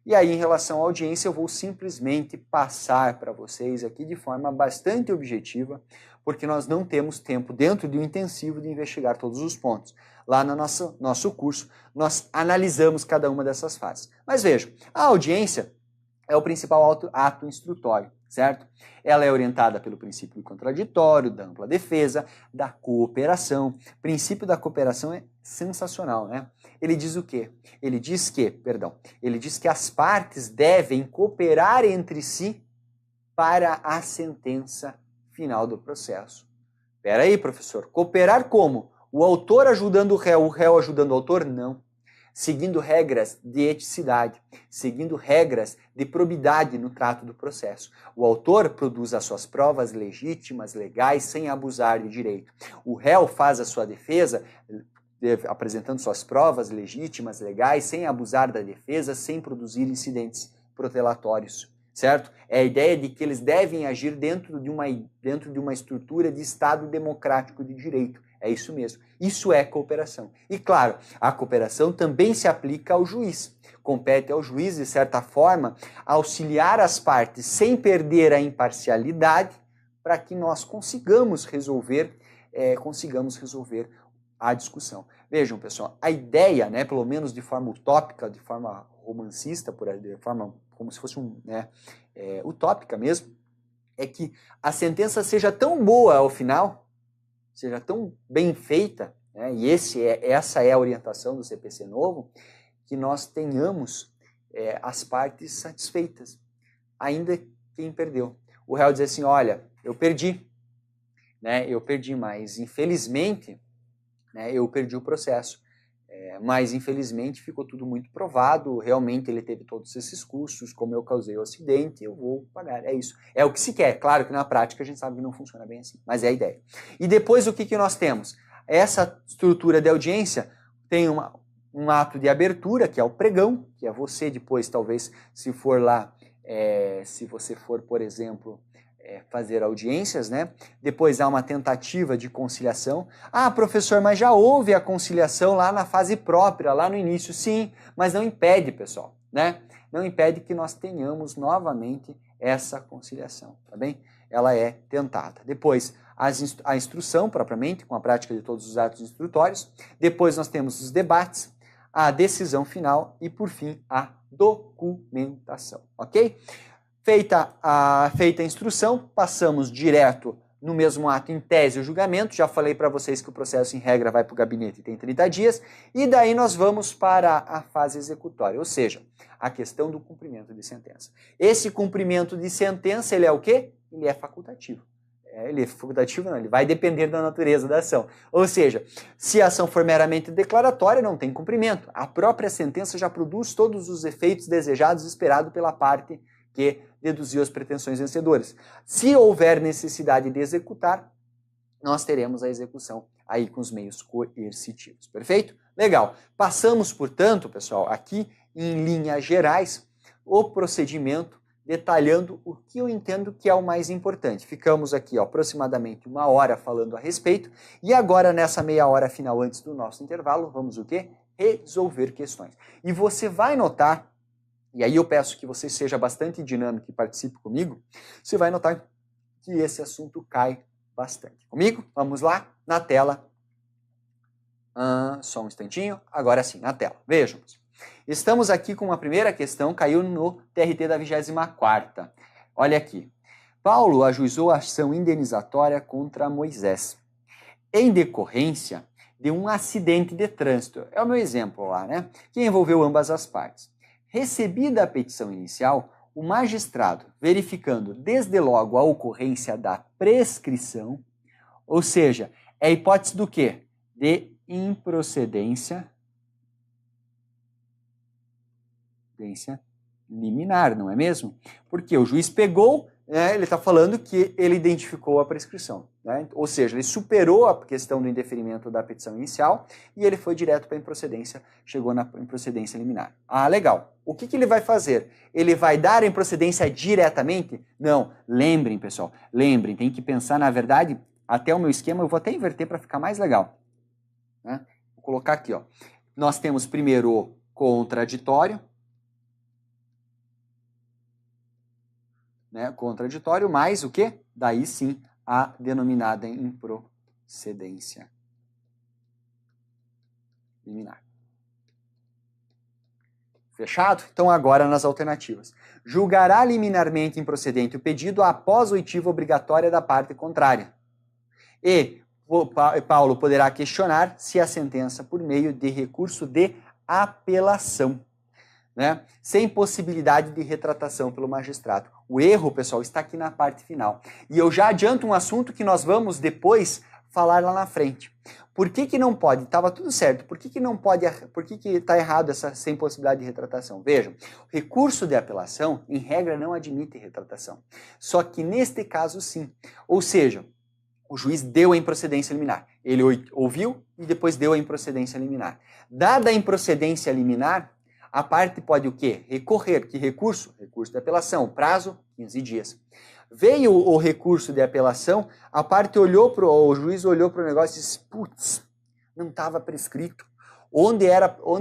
E aí, em relação à audiência, eu vou simplesmente passar para vocês aqui de forma bastante objetiva, porque nós não temos tempo dentro de um intensivo de investigar todos os pontos. Lá no nosso curso, nós analisamos cada uma dessas fases. Mas vejam, a audiência é o principal ato instrutório, certo? Ela é orientada pelo princípio do contraditório, da ampla defesa, da cooperação. O princípio da cooperação é sensacional, né? Ele diz o quê? Ele diz que as partes devem cooperar entre si para a sentença final do processo. Espera aí, professor, cooperar como? O autor ajudando o réu ajudando o autor? Não. Seguindo regras de eticidade, seguindo regras de probidade no trato do processo. O autor produz as suas provas legítimas, legais, sem abusar de direito. O réu faz a sua defesa, apresentando suas provas legítimas, legais, sem abusar da defesa, sem produzir incidentes protelatórios, certo? É a ideia de que eles devem agir dentro de uma estrutura de Estado democrático de direito. É isso mesmo. Isso é cooperação. E claro, a cooperação também se aplica ao juiz. Compete ao juiz, de certa forma, auxiliar as partes sem perder a imparcialidade para que nós consigamos resolver a discussão. Vejam, pessoal, a ideia, né, pelo menos de forma utópica, de forma romancista, de forma como se fosse utópica mesmo, é que a sentença seja tão boa ao final, seja tão bem feita, né, e essa é a orientação do CPC novo, que nós tenhamos as partes satisfeitas, ainda quem perdeu. O réu diz assim, olha, eu perdi, mas infelizmente, né, eu perdi o processo. Mas, infelizmente, ficou tudo muito provado, realmente ele teve todos esses custos, como eu causei o acidente, eu vou pagar, é isso. É o que se quer, claro que na prática a gente sabe que não funciona bem assim, mas é a ideia. E depois o que nós temos? Essa estrutura de audiência tem um ato de abertura, que é o pregão, que é você depois, talvez, se for lá, se você for, por exemplo, fazer audiências, né? Depois há uma tentativa de conciliação. Ah, professor, mas já houve a conciliação lá na fase própria, lá no início. Sim, mas não impede, pessoal, né? Não impede que nós tenhamos novamente essa conciliação, tá bem? Ela é tentada. Depois, a instrução propriamente, com a prática de todos os atos instrutórios. Depois nós temos os debates, a decisão final e, por fim, a documentação, ok? Feita a instrução, passamos direto no mesmo ato, em tese, o julgamento. Já falei para vocês que o processo, em regra, vai para o gabinete e tem 30 dias. E daí nós vamos para a fase executória, ou seja, a questão do cumprimento de sentença. Esse cumprimento de sentença, ele é o quê? Ele é facultativo. Ele é facultativo, não, ele vai depender da natureza da ação. Ou seja, se a ação for meramente declaratória, não tem cumprimento. A própria sentença já produz todos os efeitos desejados e esperados pela parte que deduziu as pretensões vencedoras. Se houver necessidade de executar, nós teremos a execução aí com os meios coercitivos. Perfeito? Legal. Passamos, portanto, pessoal, aqui em linhas gerais, o procedimento detalhando o que eu entendo que é o mais importante. Ficamos aqui aproximadamente 1 hora falando a respeito e agora nessa meia hora final antes do nosso intervalo, vamos o quê? Resolver questões. E você vai notar, e aí eu peço que você seja bastante dinâmico e participe comigo, você vai notar que esse assunto cai bastante. Comigo? Vamos lá, na tela. Só um instantinho, agora sim, na tela. Vejam. Estamos aqui com uma primeira questão, caiu no TRT da 24ª. Olha aqui. Paulo ajuizou a ação indenizatória contra Moisés, em decorrência de um acidente de trânsito. É o meu exemplo lá, né? Que envolveu ambas as partes. Recebida a petição inicial, o magistrado, verificando desde logo a ocorrência da prescrição, ou seja, é a hipótese do quê? De improcedência liminar, não é mesmo? Porque o juiz pegou, né, ele está falando que ele identificou a prescrição, né? Ou seja, ele superou a questão do indeferimento da petição inicial e ele foi direto para a improcedência, chegou na improcedência liminar. Ah, legal. O que ele vai fazer? Ele vai dar a improcedência diretamente? Não. Lembrem, pessoal, lembrem, tem que pensar, na verdade, até o meu esquema, eu vou até inverter para ficar mais legal, né? Vou colocar aqui, ó. Nós temos primeiro o contraditório, né, contraditório, mais o quê? Daí sim, a denominada improcedência liminar. Fechado? Então agora nas alternativas. Julgará liminarmente improcedente o pedido após oitiva obrigatória da parte contrária. E Paulo poderá questionar se a sentença por meio de recurso de apelação, né? Sem possibilidade de retratação pelo magistrado. O erro, pessoal, está aqui na parte final. E eu já adianto um assunto que nós vamos depois falar lá na frente. Por que não pode? Estava tudo certo. Por que não pode? Por que está errado essa sem possibilidade de retratação? Vejam, o recurso de apelação, em regra, não admite retratação. Só que neste caso, sim. Ou seja, o juiz deu a improcedência liminar. Ele ouviu e depois deu a improcedência liminar. Dada a improcedência liminar, a parte pode o quê? Recorrer. Que recurso? Recurso de apelação. Prazo, 15 dias. Veio o recurso de apelação, a parte olhou o juiz olhou para o negócio e disse, putz, não estava prescrito. Onde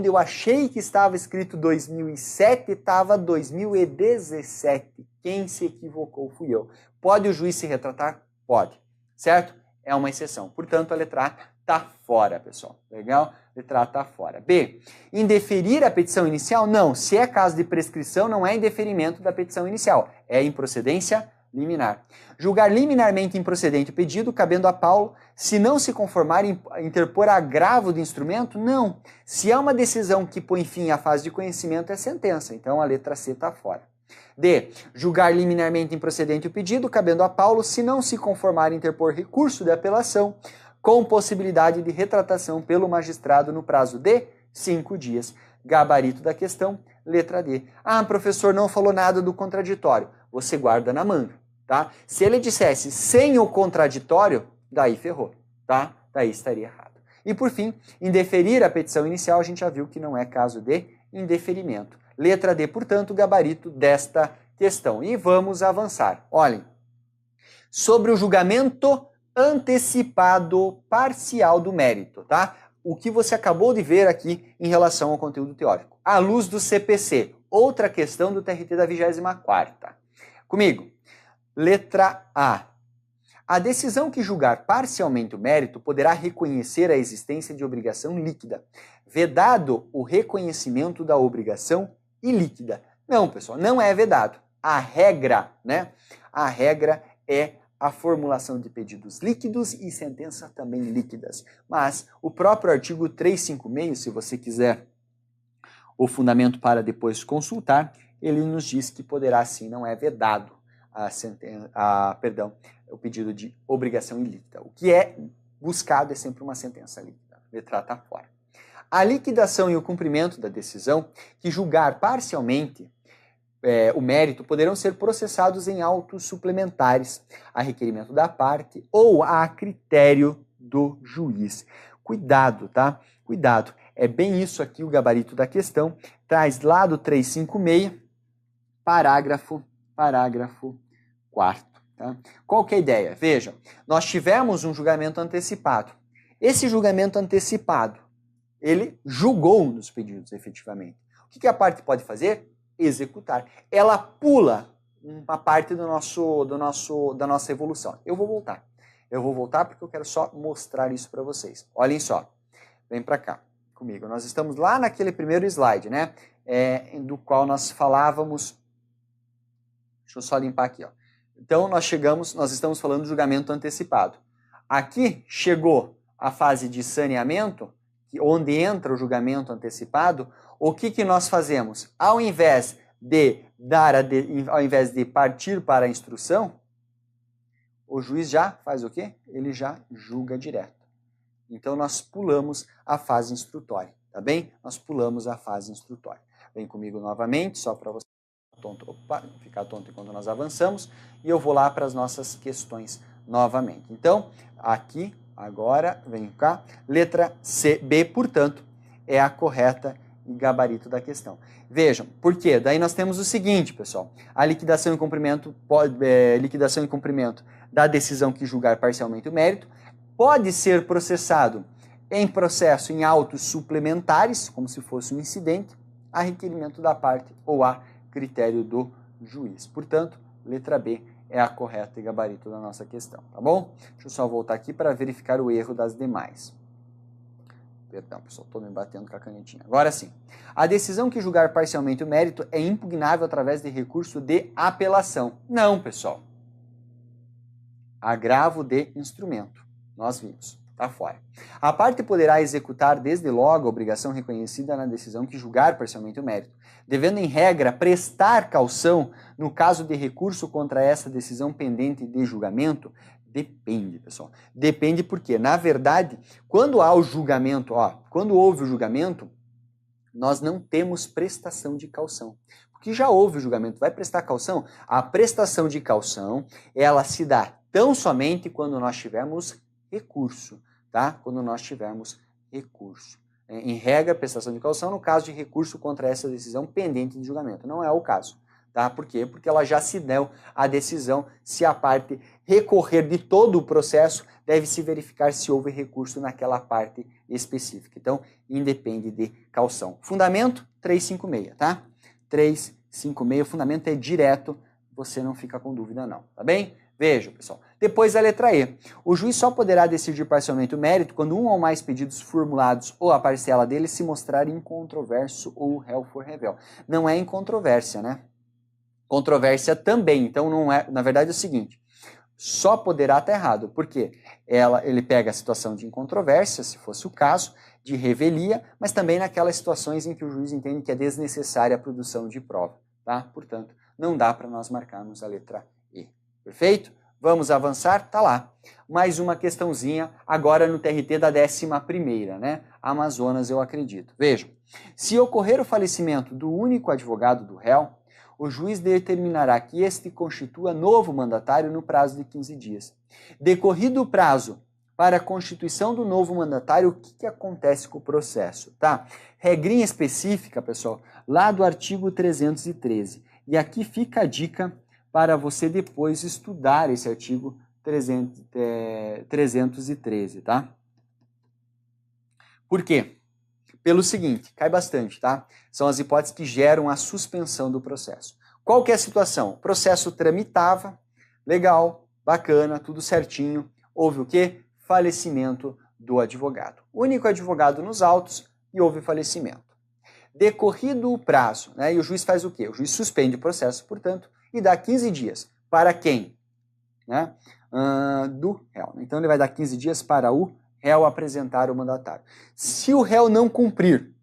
eu achei que estava escrito 2007, estava 2017. Quem se equivocou fui eu. Pode o juiz se retratar? Pode. Certo? É uma exceção. Portanto, a letra A está fora, pessoal. Legal? Letra A está fora. B. Indeferir a petição inicial? Não. Se é caso de prescrição, não é indeferimento da petição inicial. É improcedência liminar. Julgar liminarmente improcedente o pedido, cabendo a Paulo, se não se conformar, interpor agravo do instrumento? Não. Se é uma decisão que põe fim à fase de conhecimento, é sentença. Então, a letra C está fora. D. Julgar liminarmente improcedente o pedido, cabendo a Paulo, se não se conformar, interpor recurso de apelação, com possibilidade de retratação pelo magistrado no prazo de 5 dias. Gabarito da questão, letra D. Ah, professor, não falou nada do contraditório. Você guarda na manga, tá? Se ele dissesse sem o contraditório, daí ferrou, tá? Daí estaria errado. E por fim, indeferir a petição inicial, a gente já viu que não é caso de indeferimento. Letra D, portanto, gabarito desta questão. E vamos avançar. Olhem, sobre o julgamento antecipado parcial do mérito, tá? O que você acabou de ver aqui em relação ao conteúdo teórico. À luz do CPC, outra questão do TRT da 24ª. Comigo. Letra A. A decisão que julgar parcialmente o mérito poderá reconhecer a existência de obrigação líquida, vedado o reconhecimento da obrigação ilíquida. Não, pessoal, não é vedado. A regra, né? A regra é a formulação de pedidos líquidos e sentença também líquidas. Mas o próprio artigo 356, se você quiser o fundamento para depois consultar, ele nos diz que poderá sim, não é vedado o pedido de obrigação ilíquida. O que é buscado é sempre uma sentença líquida. Letra A está fora. A liquidação e o cumprimento da decisão que julgar parcialmente o mérito poderão ser processados em autos suplementares, a requerimento da parte ou a critério do juiz. Cuidado, tá? Cuidado. É bem isso aqui o gabarito da questão. Traz lá do 356, parágrafo 4º. Tá? Qual que é a ideia? Veja, nós tivemos um julgamento antecipado. Esse julgamento antecipado, ele julgou um dos pedidos, efetivamente. O que a parte pode fazer? Executar. Ela pula uma parte da nossa evolução. Eu vou voltar porque eu quero só mostrar isso para vocês. Olhem só. Vem para cá comigo. Nós estamos lá naquele primeiro slide, né? Do qual nós falávamos. Deixa eu só limpar aqui, ó. Então nós estamos falando de julgamento antecipado. Aqui chegou a fase de saneamento, onde entra o julgamento antecipado. O que nós fazemos? Ao invés de partir para a instrução, o juiz já faz o quê? Ele já julga direto. Então nós pulamos a fase instrutória, tá bem? Nós pulamos a fase instrutória. Vem comigo novamente, só para você ficar tonto enquanto nós avançamos, e eu vou lá para as nossas questões novamente. Então, aqui, agora, vem cá, letra B, portanto, é a correta e gabarito da questão. Vejam, por quê? Daí nós temos o seguinte, pessoal, a liquidação e cumprimento da decisão que julgar parcialmente o mérito pode ser processado em processo em autos suplementares, como se fosse um incidente, a requerimento da parte ou a critério do juiz. Portanto, letra B é a correta e gabarito da nossa questão, tá bom? Deixa eu só voltar aqui para verificar o erro das demais. Perdão, pessoal, estou me batendo com a canetinha. Agora sim. A decisão que julgar parcialmente o mérito é impugnável através de recurso de apelação. Não, pessoal. Agravo de instrumento. Nós vimos. Está fora. A parte poderá executar desde logo a obrigação reconhecida na decisão que julgar parcialmente o mérito, devendo em regra prestar caução no caso de recurso contra essa decisão pendente de julgamento. Depende, pessoal. Depende porque, na verdade, quando há o julgamento, quando houve o julgamento, nós não temos prestação de caução. Porque já houve o julgamento, vai prestar caução? A prestação de caução, ela se dá tão somente quando nós tivermos recurso, tá? Quando nós tivermos recurso. Em regra, prestação de caução no caso de recurso contra essa decisão pendente de julgamento. Não é o caso, tá? Por quê? Porque ela já se deu a decisão. Se a parte recorrer de todo o processo, deve-se verificar se houve recurso naquela parte específica. Então, independe de caução. Fundamento, 356, tá? 356, o fundamento é direto, você não fica com dúvida não, tá bem? Veja, pessoal. Depois a letra E. O juiz só poderá decidir parcialmente o mérito quando um ou mais pedidos formulados ou a parcela deles se mostrar incontroverso ou o réu for revel. Não é incontrovérsia, né? Controvérsia também. Então, não é. Na verdade é o seguinte, só poderá estar errado, porque ele pega a situação de incontrovérsia, se fosse o caso, de revelia, mas também naquelas situações em que o juiz entende que é desnecessária a produção de prova, tá? Portanto, não dá para nós marcarmos a letra E. Perfeito? Vamos avançar? Tá lá. Mais uma questãozinha, agora no TRT da 11ª, né? Amazonas, eu acredito. Vejam, se ocorrer o falecimento do único advogado do réu, o juiz determinará que este constitua novo mandatário no prazo de 15 dias. Decorrido o prazo para a constituição do novo mandatário, o que acontece com o processo, tá? Regrinha específica, pessoal, lá do artigo 313. E aqui fica a dica para você depois estudar esse artigo 313, tá? Por quê? Pelo seguinte, cai bastante, tá? São as hipóteses que geram a suspensão do processo. Qual que é a situação? O processo tramitava, legal, bacana, tudo certinho. Houve o quê? Falecimento do advogado. Único advogado nos autos e houve falecimento. Decorrido o prazo, né? E o juiz faz o quê? O juiz suspende o processo, portanto, e dá 15 dias. Para quem? Né? Do réu. Então ele vai dar 15 dias para o réu apresentar o mandatário. Se o réu não cumprir,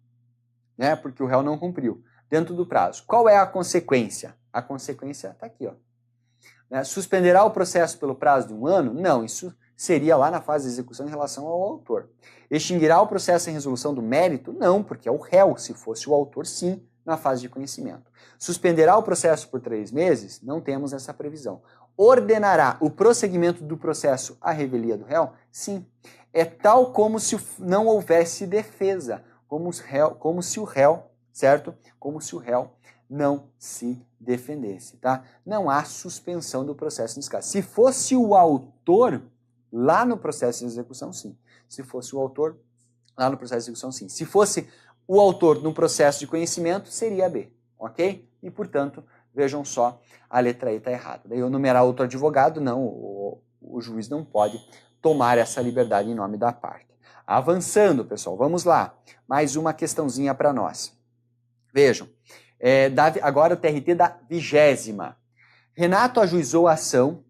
né, porque o réu não cumpriu, dentro do prazo, qual é a consequência? A consequência está aqui, ó. Né, suspenderá o processo pelo prazo de 1 ano? Não, isso seria lá na fase de execução em relação ao autor. Extinguirá o processo em resolução do mérito? Não, porque é o réu. Se fosse o autor, sim, na fase de conhecimento. Suspenderá o processo por 3 meses? Não temos essa previsão. Ordenará o prosseguimento do processo à revelia do réu? Sim. É tal como se não houvesse defesa, como se o réu, certo? Como se o réu não se defendesse, tá? Não há suspensão do processo nesse caso. Se fosse o autor, lá no processo de execução, sim. Se fosse o autor, lá no processo de execução, sim. Se fosse o autor no processo de conhecimento, seria B, ok? E, portanto, vejam só, a letra E está errada. Daí eu numerar outro advogado, não, o juiz não pode tomar essa liberdade em nome da parte. Avançando, pessoal, vamos lá. Mais uma questãozinha para nós. Vejam, agora o TRT da 20ª. Renato ajuizou a ação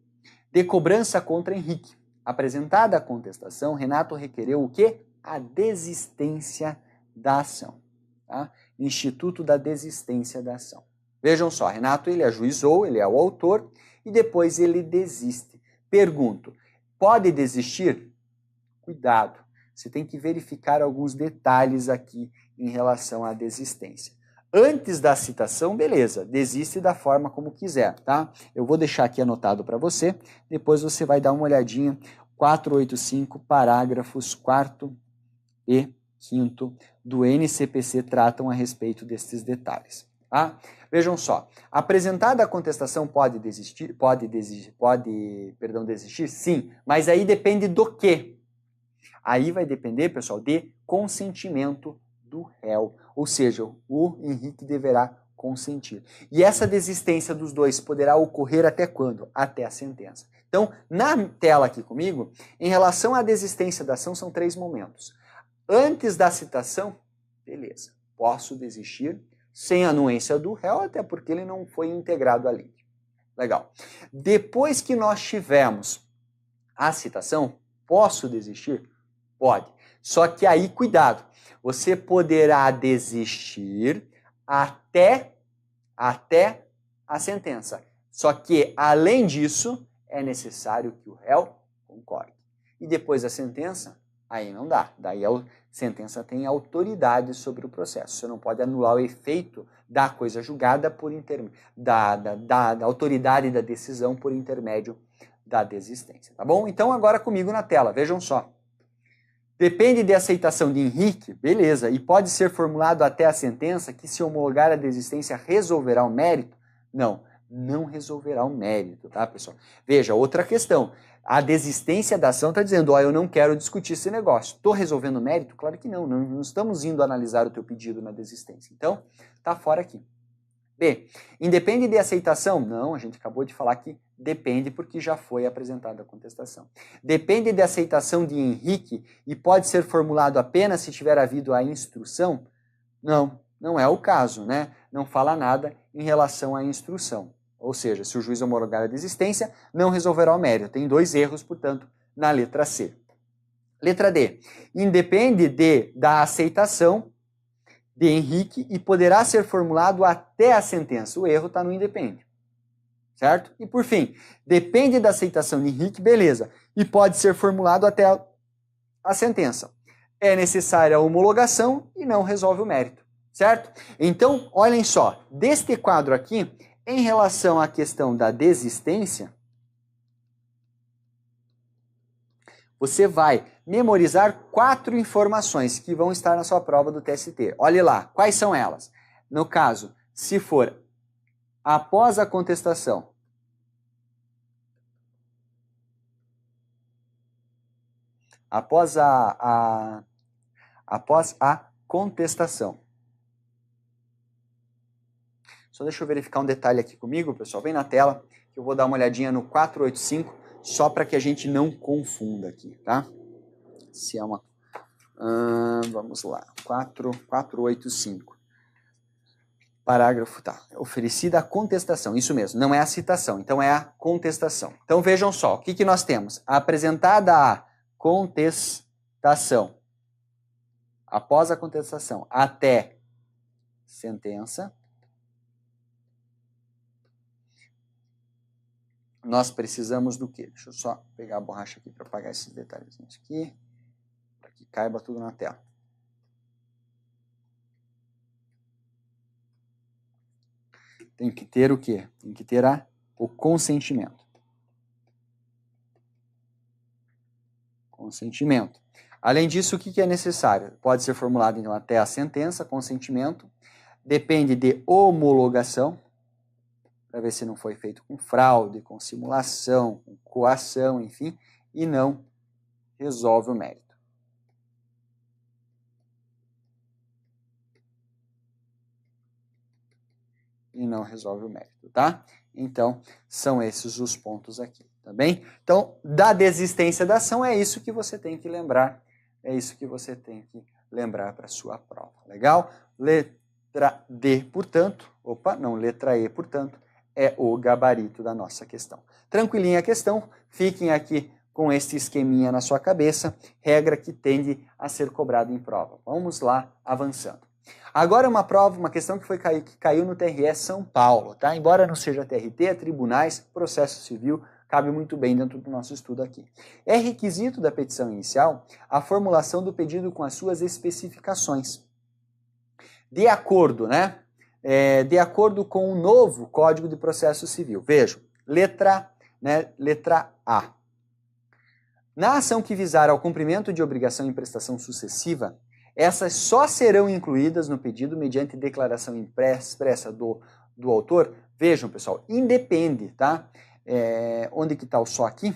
de cobrança contra Henrique. Apresentada a contestação, Renato requereu o quê? A desistência da ação. Tá? Instituto da desistência da ação. Vejam só, Renato ele ajuizou, ele é o autor, e depois ele desiste. Pergunto, pode desistir? Cuidado, você tem que verificar alguns detalhes aqui em relação à desistência. Antes da citação, beleza, desiste da forma como quiser, tá? Eu vou deixar aqui anotado para você, depois você vai dar uma olhadinha, 485, parágrafos 4º e 5º do NCPC tratam a respeito destes detalhes, tá? Vejam só, apresentada a contestação pode desistir? Desistir? Sim, mas aí depende do quê? Aí vai depender, pessoal, de consentimento do réu, ou seja, o Henrique deverá consentir. E essa desistência dos dois poderá ocorrer até quando? Até a sentença. Então, na tela aqui comigo, em relação à desistência da ação, são 3 momentos. Antes da citação, beleza, posso desistir sem anuência do réu, até porque ele não foi integrado ali. Legal. Depois que nós tivemos a citação, posso desistir? Pode. Só que aí, cuidado, você poderá desistir até a sentença. Só que, além disso, é necessário que o réu concorde. E depois da sentença, aí não dá. Daí a sentença tem autoridade sobre o processo. Você não pode anular o efeito da coisa julgada por intermédio da autoridade da decisão por intermédio da desistência. Tá bom? Então, agora comigo na tela. Vejam só. Depende de aceitação de Henrique, beleza, e pode ser formulado até a sentença que se homologar a desistência resolverá o mérito? Não, não resolverá o mérito, tá, pessoal? Veja, outra questão, a desistência da ação está dizendo, ó, eu não quero discutir esse negócio. Estou resolvendo o mérito? Claro que não, não estamos indo analisar o teu pedido na desistência. Então, tá fora aqui. B, independe de aceitação? Não, a gente acabou de falar que depende porque já foi apresentada a contestação. Depende de aceitação de Henrique e pode ser formulado apenas se tiver havido a instrução? Não, não é o caso, né? Não fala nada em relação à instrução. Ou seja, se o juiz homologar a desistência, não resolverá o mérito. Tem 2 erros, portanto, na letra C. Letra D, independe da aceitação de Henrique e poderá ser formulado até a sentença. O erro está no independe. certo? E por fim, depende da aceitação de Henrique, beleza, e pode ser formulado até a sentença. É necessária a homologação e não resolve o mérito, certo? Então, olhem só, deste quadro aqui, em relação à questão da desistência, você vai memorizar 4 informações que vão estar na sua prova do TST. Olhe lá, quais são elas? No caso, se for após a contestação, após a contestação. Só deixa eu verificar um detalhe aqui comigo, pessoal. Vem na tela, que eu vou dar uma olhadinha no 485, só para que a gente não confunda aqui, tá? Se é uma... vamos lá, 485. Parágrafo, tá. Oferecida a contestação, isso mesmo, não é a citação, então é a contestação. Então vejam só, o que nós temos? Apresentada a contestação, após a contestação, até sentença, nós precisamos do quê? Deixa eu só pegar a borracha aqui para apagar esses detalhes aqui, para que caiba tudo na tela. Tem que ter o quê? Tem que ter o consentimento. Consentimento. Além disso, o que é necessário? Pode ser formulado então até a sentença, consentimento. Depende de homologação, para ver se não foi feito com fraude, com simulação, com coação, enfim, e não resolve o mérito. E não resolve o mérito, tá? Então, são esses os pontos aqui, tá bem? Então, da desistência da ação, é isso que você tem que lembrar. É isso que você tem que lembrar para a sua prova, legal? Letra D, portanto, letra E, portanto, é o gabarito da nossa questão. Tranquilinha a questão, fiquem aqui com este esqueminha na sua cabeça, regra que tende a ser cobrada em prova. Vamos lá, avançando. Agora uma questão que caiu no TRE São Paulo, tá? Embora não seja TRT, tribunais, processo civil, cabe muito bem dentro do nosso estudo aqui. É requisito da petição inicial a formulação do pedido com as suas especificações. De acordo, de acordo com o novo Código de Processo Civil. Vejam, letra A. Na ação que visar ao cumprimento de obrigação em prestação sucessiva, essas só serão incluídas no pedido mediante declaração expressa do autor. Vejam, pessoal, independe, tá? Onde que está o só aqui?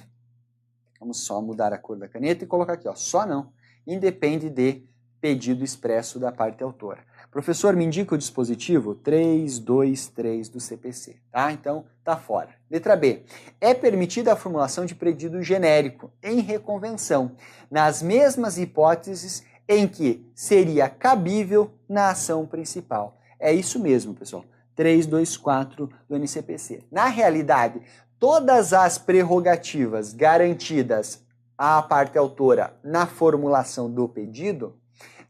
Vamos só mudar a cor da caneta e colocar aqui, ó, só não. Independe de pedido expresso da parte autora. Professor, me indica o dispositivo 323 do CPC, tá? Então, tá fora. Letra B. É permitida a formulação de pedido genérico em reconvenção, nas mesmas hipóteses em que seria cabível na ação principal. É isso mesmo, pessoal. 324 do NCPC. Na realidade, todas as prerrogativas garantidas à parte autora na formulação do pedido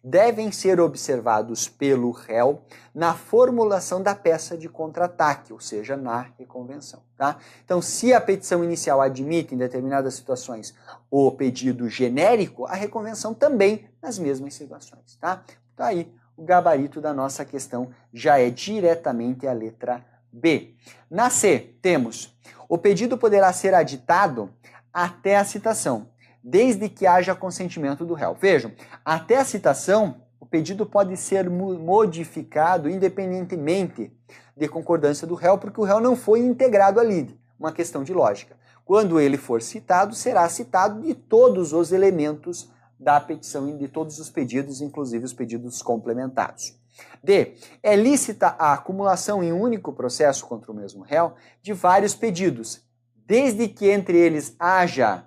devem ser observados pelo réu na formulação da peça de contra-ataque, ou seja, na reconvenção, tá? Então, se a petição inicial admite, em determinadas situações, o pedido genérico, a reconvenção também nas mesmas situações, tá? Então, aí, o gabarito da nossa questão já é diretamente a letra B. Na C, temos: o pedido poderá ser aditado até a citação, desde que haja consentimento do réu. Vejam, até a citação, o pedido pode ser modificado independentemente de concordância do réu, porque o réu não foi integrado ali. Uma questão de lógica. Quando ele for citado, será citado de todos os elementos da petição e de todos os pedidos, inclusive os pedidos complementados. D. É lícita a acumulação em um único processo contra o mesmo réu de vários pedidos, desde que entre eles haja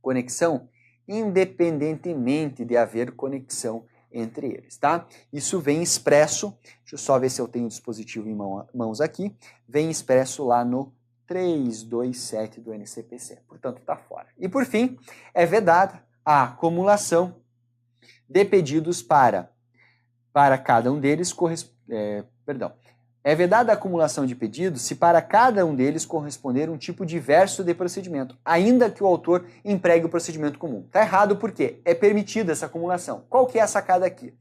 conexão, independentemente de haver conexão entre eles, tá? Isso vem expresso, deixa eu só ver se eu tenho o dispositivo em mãos aqui, vem expresso lá no 327 do NCPC, portanto está fora. E por fim, é vedada a acumulação de pedidos para cada um deles, É vedada a acumulação de pedidos se para cada um deles corresponder um tipo diverso de procedimento, ainda que o autor empregue o procedimento comum. Está errado por quê? É permitida essa acumulação. Qual que é a sacada aqui?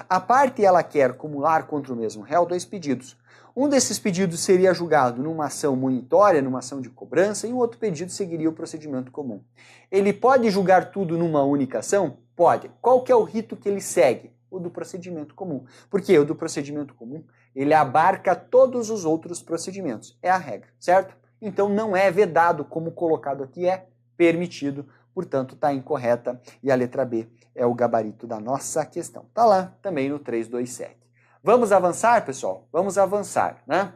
A parte ela quer acumular contra o mesmo réu 2 pedidos. Um desses pedidos seria julgado numa ação monitória, numa ação de cobrança, e o outro pedido seguiria o procedimento comum. Ele pode julgar tudo numa única ação? Pode. Qual que é o rito que ele segue? O do procedimento comum. Por quê? O do procedimento comum, ele abarca todos os outros procedimentos. É a regra, certo? Então não é vedado, como colocado aqui, é permitido. Portanto, está incorreta e a letra B é o gabarito da nossa questão. Está lá também no 327. Vamos avançar, pessoal? Vamos avançar, né?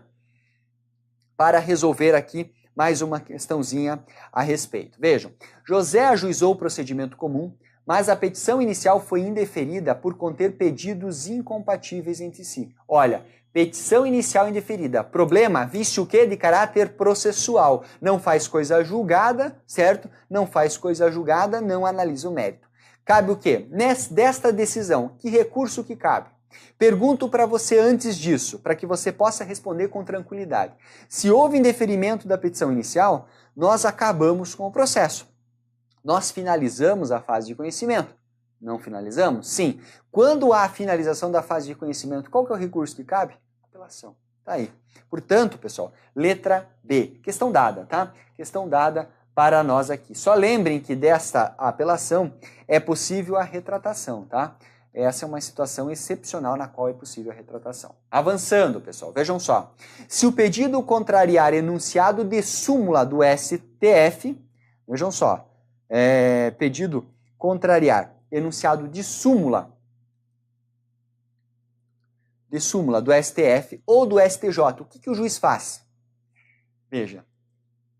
Para resolver aqui mais uma questãozinha a respeito. Vejam, José ajuizou o procedimento comum, mas a petição inicial foi indeferida por conter pedidos incompatíveis entre si. Olha, petição inicial indeferida. Problema, vício o quê? De caráter processual. Não faz coisa julgada, certo? Não faz coisa julgada, não analisa o mérito. Cabe o quê? Desta decisão, que recurso que cabe? Pergunto para você antes disso, para que você possa responder com tranquilidade. Se houve indeferimento da petição inicial, nós acabamos com o processo. Nós finalizamos a fase de conhecimento. Não finalizamos? Sim. Quando há a finalização da fase de conhecimento, qual que é o recurso que cabe? Apelação. Tá aí. Portanto, pessoal, letra B. Questão dada, tá? Questão dada para nós aqui. Só lembrem que desta apelação é possível a retratação, tá? Essa é uma situação excepcional na qual é possível a retratação. Avançando, pessoal, vejam só. Se o pedido contrariar enunciado de súmula do STF, vejam só, pedido contrariar enunciado de súmula do STF ou do STJ, o que o juiz faz? Veja,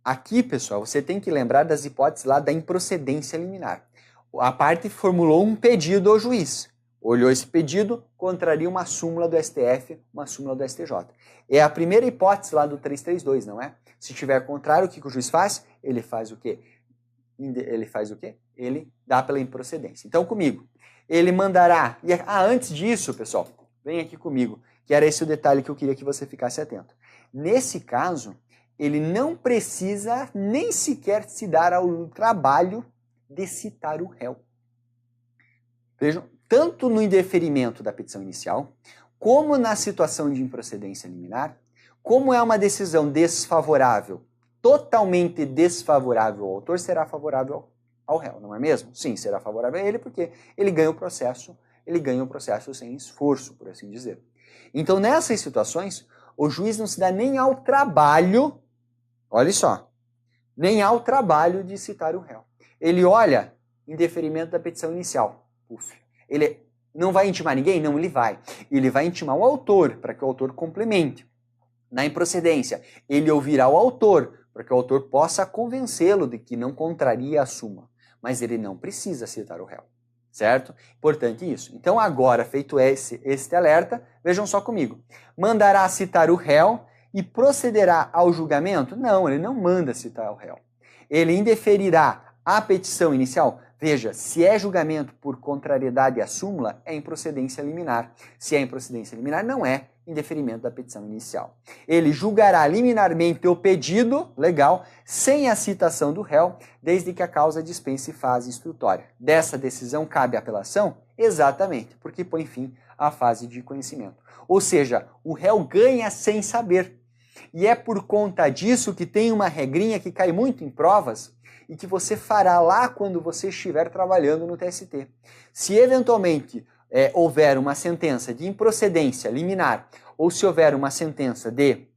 aqui, pessoal, você tem que lembrar das hipóteses lá da improcedência liminar. A parte formulou um pedido ao juiz. Olhou esse pedido, contraria uma súmula do STF, uma súmula do STJ. É a primeira hipótese lá do 332, não é? Se tiver contrário, o que o juiz faz? Ele faz o quê? Ele dá pela improcedência. Então, comigo, ele mandará... antes disso, pessoal, vem aqui comigo, que era esse o detalhe que eu queria que você ficasse atento. Nesse caso, ele não precisa nem sequer se dar ao trabalho de citar o réu. Vejam, tanto no indeferimento da petição inicial, como na situação de improcedência liminar, como é uma decisão desfavorável, totalmente desfavorável ao autor, será favorável ao réu, não é mesmo? Sim, será favorável a ele porque ele ganha o processo sem esforço, por assim dizer. Então, nessas situações, o juiz não se dá nem ao trabalho, olha só, nem ao trabalho de citar o réu. Ele olha em deferimento da petição inicial. Ele não vai intimar ninguém? Não, ele vai. Ele vai intimar o autor, para que o autor complemente. Na improcedência, ele ouvirá o autor, para que o autor possa convencê-lo de que não contraria a súmula. Mas ele não precisa citar o réu, certo? Importante isso. Então agora, feito este alerta, vejam só comigo. Mandará citar o réu e procederá ao julgamento? Não, ele não manda citar o réu. Ele indeferirá a petição inicial? Veja, se é julgamento por contrariedade à súmula, é improcedência liminar. Se é improcedência liminar, não é indeferimento da petição inicial. Ele julgará liminarmente o pedido, legal, sem a citação do réu, desde que a causa dispense fase instrutória. Dessa decisão cabe apelação? Exatamente, porque põe fim à fase de conhecimento. Ou seja, o réu ganha sem saber. E é por conta disso que tem uma regrinha que cai muito em provas, e que você fará lá quando você estiver trabalhando no TST. Se eventualmente houver uma sentença de improcedência liminar, ou se houver uma sentença de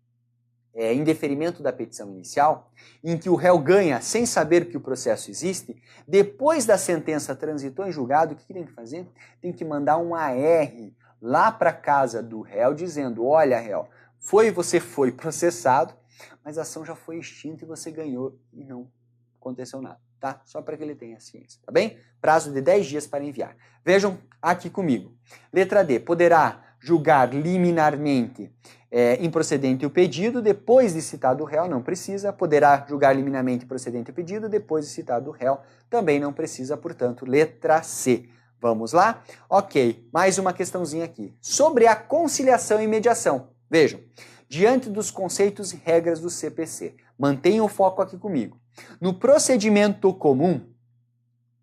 indeferimento da petição inicial, em que o réu ganha sem saber que o processo existe, depois da sentença transitou em julgado, o que tem que fazer? Tem que mandar um AR lá para a casa do réu, dizendo, olha, réu, você foi processado, mas a ação já foi extinta e você ganhou e não aconteceu nada, tá? Só para que ele tenha ciência, tá bem? Prazo de 10 dias para enviar. Vejam aqui comigo. Letra D. Poderá julgar liminarmente improcedente o pedido, depois de citado o réu, não precisa. Poderá julgar liminarmente procedente o pedido, depois de citado o réu, também não precisa, portanto, letra C. Vamos lá? Ok, mais uma questãozinha aqui. Sobre a conciliação e mediação. Vejam, diante dos conceitos e regras do CPC. Mantenha o foco aqui comigo. No procedimento comum,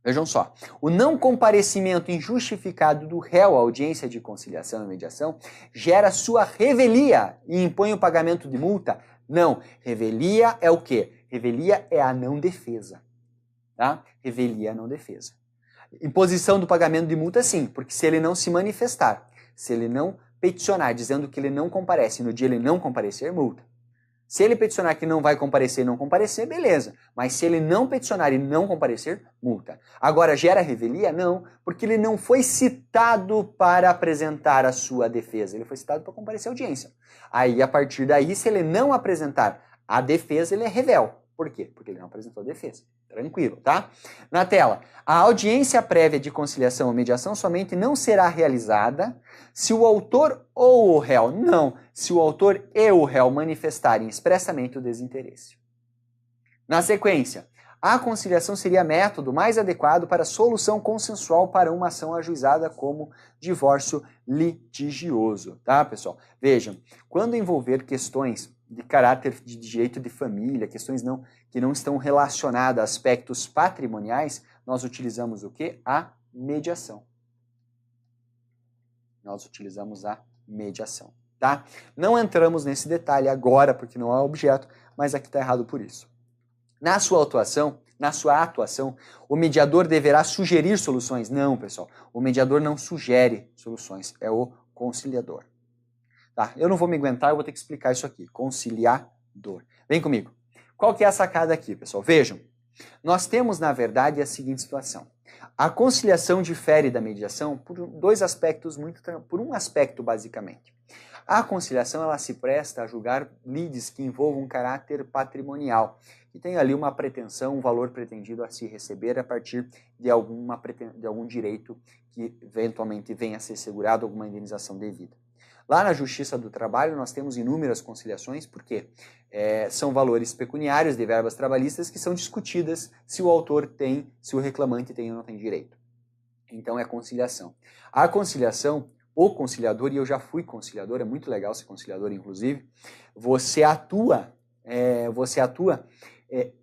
vejam só, o não comparecimento injustificado do réu à audiência de conciliação e mediação gera sua revelia e impõe o pagamento de multa? Não. Revelia é o quê? Revelia é a não defesa. Tá? Revelia é a não defesa. Imposição do pagamento de multa, sim, porque se ele não se manifestar, se ele não peticionar dizendo que ele não comparece, no dia ele não comparecer, multa. Se ele peticionar que não vai comparecer e não comparecer, beleza. Mas se ele não peticionar e não comparecer, multa. Agora, gera revelia? Não, porque ele não foi citado para apresentar a sua defesa. Ele foi citado para comparecer à audiência. Aí, a partir daí, se ele não apresentar a defesa, ele é revel. Por quê? Porque ele não apresentou a defesa. Tranquilo, tá? Na tela, a audiência prévia de conciliação ou mediação somente não será realizada se o autor ou o réu, não, se o autor e o réu manifestarem expressamente o desinteresse. Na sequência, a conciliação seria método mais adequado para solução consensual para uma ação ajuizada como divórcio litigioso, tá, pessoal? Vejam, quando envolver questões de caráter de direito de família, questões que não estão relacionadas a aspectos patrimoniais, nós utilizamos o quê? A mediação. Nós utilizamos a mediação, tá? Não entramos nesse detalhe agora, porque não é objeto, mas aqui está errado por isso. Na sua atuação, o mediador deverá sugerir soluções? Não, pessoal. O mediador não sugere soluções, é o conciliador. Tá? Eu não vou me aguentar, eu vou ter que explicar isso aqui. Conciliador. Vem comigo. Qual que é a sacada aqui, pessoal? Vejam, nós temos, na verdade, a seguinte situação. A conciliação difere da mediação por dois aspectos, por um aspecto, basicamente. A conciliação, ela se presta a julgar lides que envolvam um caráter patrimonial, que tem ali uma pretensão, um valor pretendido a se receber a partir de algum direito que eventualmente venha a ser segurado, alguma indenização devida. Lá na Justiça do Trabalho nós temos inúmeras conciliações, porque são valores pecuniários de verbas trabalhistas que são discutidas se o autor tem, se o reclamante tem ou não tem direito. Então é conciliação. A conciliação, o conciliador, e eu já fui conciliador, é muito legal ser conciliador, inclusive, você atua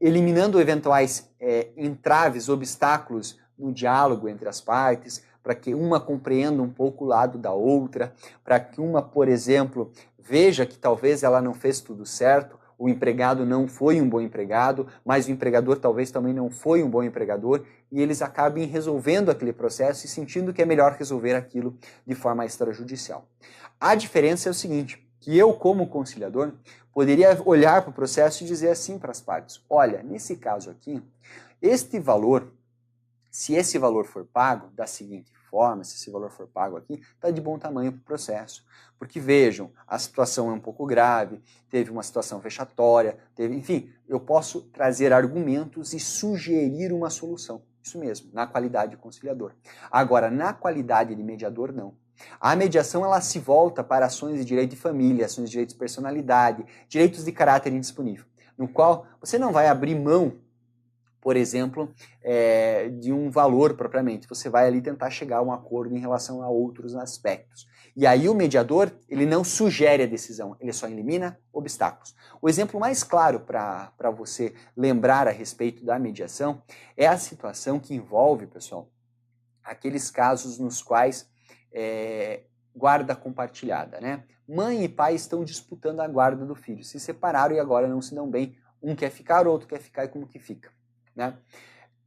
eliminando eventuais entraves, obstáculos no diálogo entre as partes, para que uma compreenda um pouco o lado da outra, para que uma, por exemplo, veja que talvez ela não fez tudo certo, o empregado não foi um bom empregado, mas o empregador talvez também não foi um bom empregador, e eles acabem resolvendo aquele processo e sentindo que é melhor resolver aquilo de forma extrajudicial. A diferença é o seguinte, que eu, como conciliador, poderia olhar para o processo e dizer assim para as partes, olha, nesse caso aqui, este valor, se esse valor for pago da seguinte forma, se esse valor for pago aqui, está de bom tamanho para o processo. Porque vejam, a situação é um pouco grave, teve uma situação vexatória, enfim, eu posso trazer argumentos e sugerir uma solução. Isso mesmo, na qualidade de conciliador. Agora, na qualidade de mediador, não. A mediação, ela se volta para ações de direito de família, ações de direito de personalidade, direitos de caráter indisponível, no qual você não vai abrir mão, por exemplo, de um valor propriamente. Você vai ali tentar chegar a um acordo em relação a outros aspectos. E aí o mediador, ele não sugere a decisão, ele só elimina obstáculos. O exemplo mais claro para você lembrar a respeito da mediação é a situação que envolve, pessoal, aqueles casos nos quais guarda compartilhada, né? Mãe e pai estão disputando a guarda do filho, se separaram e agora não se dão bem. Um quer ficar, o outro quer ficar, e como que fica? Né?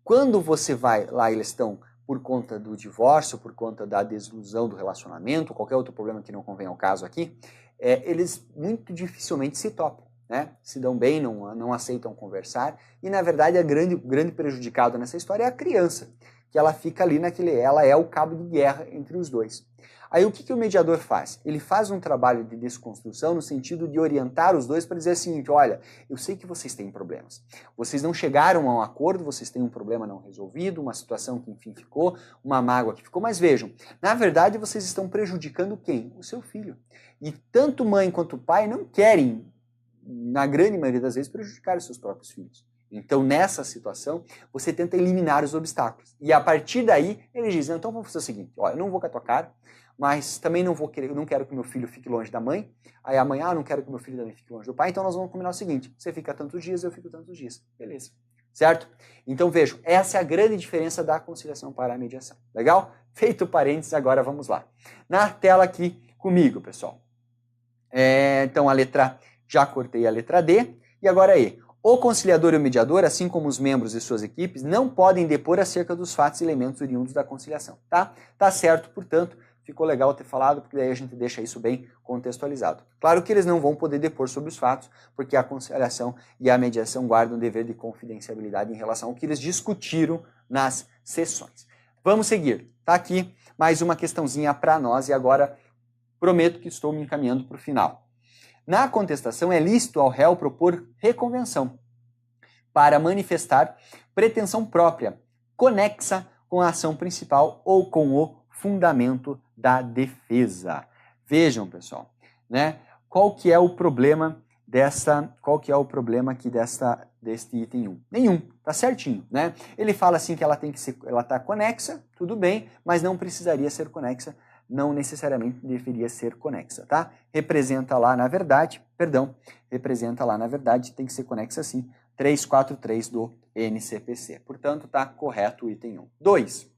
Quando você vai lá, eles estão por conta do divórcio, por conta da desilusão do relacionamento, qualquer outro problema que não convém ao caso aqui, eles muito dificilmente se topam, né? Se dão bem, não aceitam conversar, e na verdade o grande prejudicado nessa história é a criança, que ela fica ali ela é o cabo de guerra entre os dois. Aí o que o mediador faz? Ele faz um trabalho de desconstrução no sentido de orientar os dois para dizer o seguinte, olha, eu sei que vocês têm problemas, vocês não chegaram a um acordo, vocês têm um problema não resolvido, uma situação que enfim ficou, uma mágoa que ficou, mas vejam, na verdade vocês estão prejudicando quem? O seu filho. E tanto mãe quanto pai não querem, na grande maioria das vezes, prejudicar os seus próprios filhos. Então, nessa situação, você tenta eliminar os obstáculos. E a partir daí, eles dizem, então vamos fazer o seguinte, ó, eu não vou com a tua cara, mas também não quero que meu filho fique longe da mãe. Aí amanhã, não quero que meu filho também fique longe do pai, então nós vamos combinar o seguinte, você fica tantos dias, eu fico tantos dias. Beleza. Certo? Então vejam, essa é a grande diferença da conciliação para a mediação. Legal? Feito parênteses, agora vamos lá. Na tela aqui comigo, pessoal. Então a letra, já cortei a letra D, e agora E. O conciliador e o mediador, assim como os membros de suas equipes, não podem depor acerca dos fatos e elementos oriundos da conciliação, tá? Tá certo, portanto, ficou legal ter falado, porque daí a gente deixa isso bem contextualizado. Claro que eles não vão poder depor sobre os fatos, porque a conciliação e a mediação guardam um dever de confidencialidade em relação ao que eles discutiram nas sessões. Vamos seguir. Tá aqui mais uma questãozinha para nós e agora prometo que estou me encaminhando para o final. Na contestação, é lícito ao réu propor reconvenção para manifestar pretensão própria, conexa com a ação principal ou com o fundamento da defesa. Vejam, pessoal, né? Qual que é o problema aqui deste item 1? Nenhum, tá certinho, né? Ele fala assim que ela tá conexa, tudo bem, mas não precisaria ser conexa, não necessariamente deveria ser conexa, tá? Representa lá na verdade, tem que ser conexa sim, 343 do NCPC. Portanto, tá correto o item 1. 2.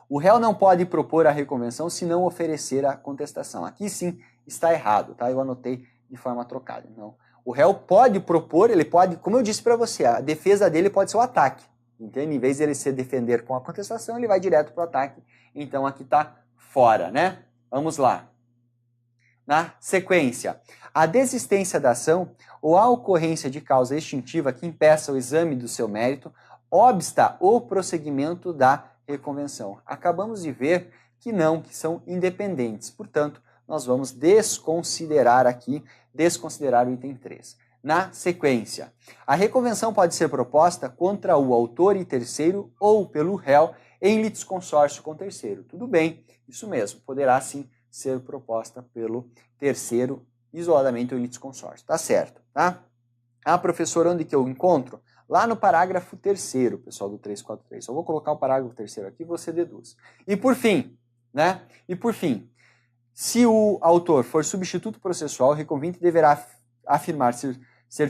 O réu não pode propor a reconvenção se não oferecer a contestação. Aqui sim está errado, tá? Eu anotei de forma trocada. Não. O réu pode propor, ele pode, como eu disse para você, a defesa dele pode ser o ataque. Entende? Em vez de ele se defender com a contestação, ele vai direto para o ataque. Então aqui está fora, né? Vamos lá. Na sequência, a desistência da ação ou a ocorrência de causa extintiva que impeça o exame do seu mérito obsta o prosseguimento da reconvenção. Acabamos de ver que não, que são independentes. Portanto, nós vamos desconsiderar o item 3. Na sequência, a reconvenção pode ser proposta contra o autor e terceiro ou pelo réu em litisconsórcio com terceiro. Tudo bem, isso mesmo, poderá sim ser proposta pelo terceiro isoladamente ou em litisconsórcio. Tá certo, tá? Ah, professor, onde que eu encontro? Lá no parágrafo 3º, pessoal, do 343. Só vou colocar o parágrafo 3º aqui e você deduz. E por fim, né? Se o autor for substituto processual, o reconvinte deverá afirmar ser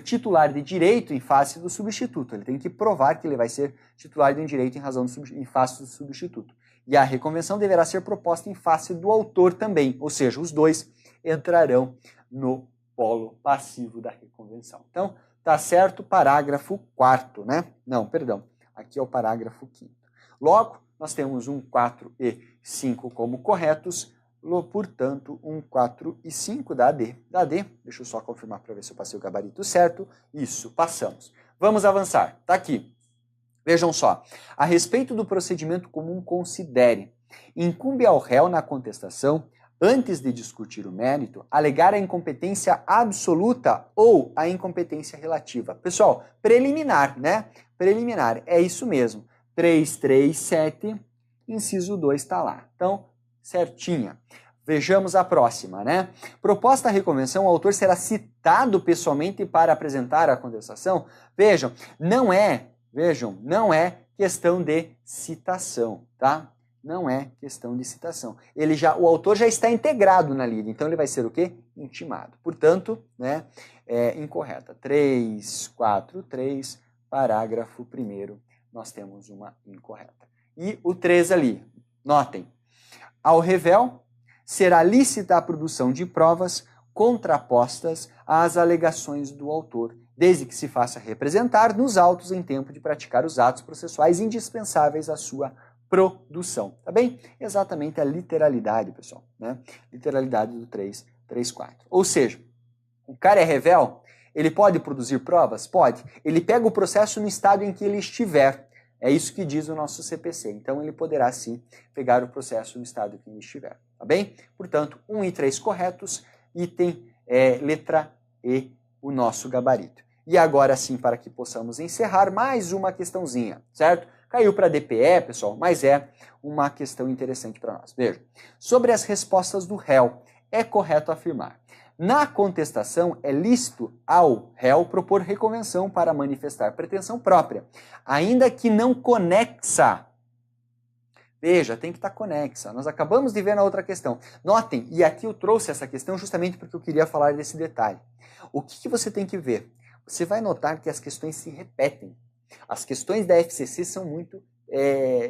titular de direito em face do substituto. Ele tem que provar que ele vai ser titular de um direito em face do substituto. E a reconvenção deverá ser proposta em face do autor também, ou seja, os dois entrarão no polo passivo da reconvenção. Então, tá certo, parágrafo 4º, né? Não, perdão, aqui é o parágrafo 5º. Logo, nós temos 1, 4 e 5 como corretos, portanto, 1, 4 e 5 da AD. Deixa eu só confirmar para ver se eu passei o gabarito certo. Isso, passamos. Vamos avançar. Tá aqui. Vejam só. A respeito do procedimento comum, considere. Incumbe ao réu na contestação, antes de discutir o mérito, alegar a incompetência absoluta ou a incompetência relativa. Pessoal, preliminar, né? Preliminar, é isso mesmo. 337, inciso 2 está lá. Então, certinha. Vejamos a próxima, né? Proposta a reconvenção, o autor será citado pessoalmente para apresentar a contestação. Vejam, não é questão de citação, tá? Não é questão de citação. O autor já está integrado na lida, então ele vai ser o quê? Intimado. Portanto, né, é incorreta. 343, parágrafo 1º, nós temos uma incorreta. E o 3 ali, notem. Ao revel, será lícita a produção de provas contrapostas às alegações do autor, desde que se faça representar nos autos em tempo de praticar os atos processuais indispensáveis à sua produção. Tá bem? Exatamente a literalidade, pessoal, né? Literalidade do 334. Ou seja, o cara é revel, ele pode produzir provas? Pode. Ele pega o processo no estado em que ele estiver. É isso que diz o nosso CPC. Então, ele poderá, sim, pegar o processo no estado em que ele estiver. Tá bem? Portanto, 1 e 3 corretos, item letra E, o nosso gabarito. E agora, sim, para que possamos encerrar, mais uma questãozinha, certo? Caiu para DPE, pessoal, mas é uma questão interessante para nós. Veja, sobre as respostas do réu, é correto afirmar. Na contestação, é lícito ao réu propor reconvenção para manifestar pretensão própria, ainda que não conexa Veja, tem que estar conexa. Nós acabamos de ver na outra questão. Notem, e aqui eu trouxe essa questão justamente porque eu queria falar desse detalhe. O que você tem que ver? Você vai notar que as questões se repetem. As questões da FCC são muito...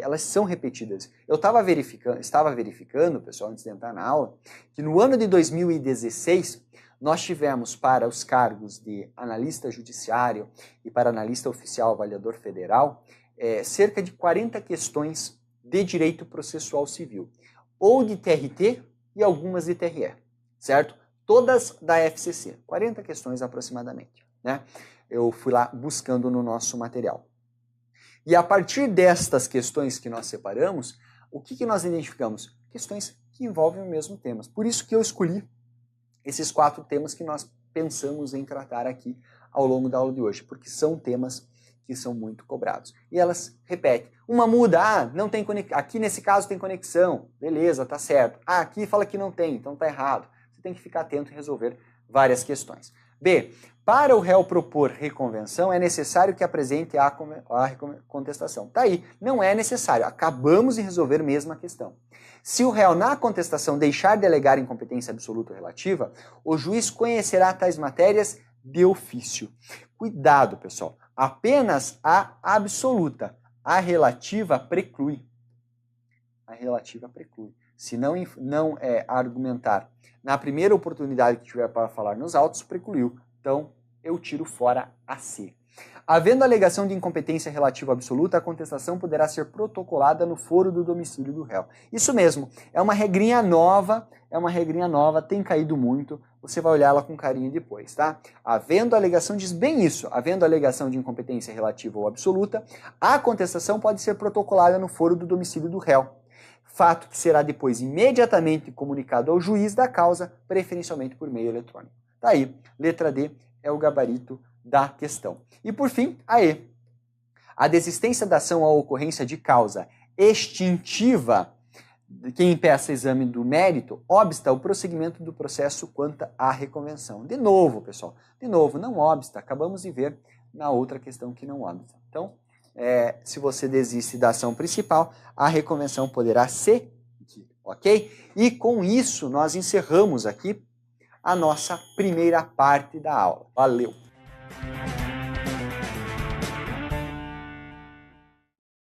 elas são repetidas. Eu estava verificando, pessoal, antes de entrar na aula, que no ano de 2016, nós tivemos para os cargos de analista judiciário e para analista oficial avaliador federal, cerca de 40 questões de direito processual civil, ou de TRT e algumas de TRE, certo? Todas da FCC, 40 questões aproximadamente, né? Eu fui lá buscando no nosso material. E a partir destas questões que nós separamos, o que nós identificamos? Questões que envolvem o mesmo tema. Por isso que eu escolhi esses 4 temas que nós pensamos em tratar aqui ao longo da aula de hoje, porque são temas que são muito cobrados. E elas repetem. Uma muda, não tem conexão. Aqui nesse caso tem conexão, beleza, tá certo. Aqui fala que não tem, então tá errado. Você tem que ficar atento e resolver várias questões. B. Para o réu propor reconvenção, é necessário que apresente a contestação. Tá aí, não é necessário. Acabamos de resolver mesmo a questão. Se o réu, na contestação, deixar de alegar incompetência absoluta ou relativa, o juiz conhecerá tais matérias de ofício. Cuidado, pessoal. Apenas a absoluta. A relativa preclui. A relativa preclui. Se não argumentar na primeira oportunidade que tiver para falar nos autos, precluiu. Então, eu tiro fora a C. Havendo alegação de incompetência relativa absoluta, a contestação poderá ser protocolada no foro do domicílio do réu. Isso mesmo, é uma regrinha nova, tem caído muito, você vai olhar ela com carinho depois, tá? Havendo alegação, diz bem isso, havendo alegação de incompetência relativa ou absoluta, a contestação pode ser protocolada no foro do domicílio do réu. Fato que será depois imediatamente comunicado ao juiz da causa, preferencialmente por meio eletrônico. Tá aí, letra D é o gabarito da questão. E por fim, a E. A desistência da ação ou ocorrência de causa extintiva que impeça exame do mérito obsta o prosseguimento do processo quanto à reconvenção. De novo, pessoal, não obsta. Acabamos de ver na outra questão que não obsta. Então, se você desiste da ação principal, a reconvenção poderá seguir, ok? E com isso, nós encerramos aqui a nossa primeira parte da aula. Valeu!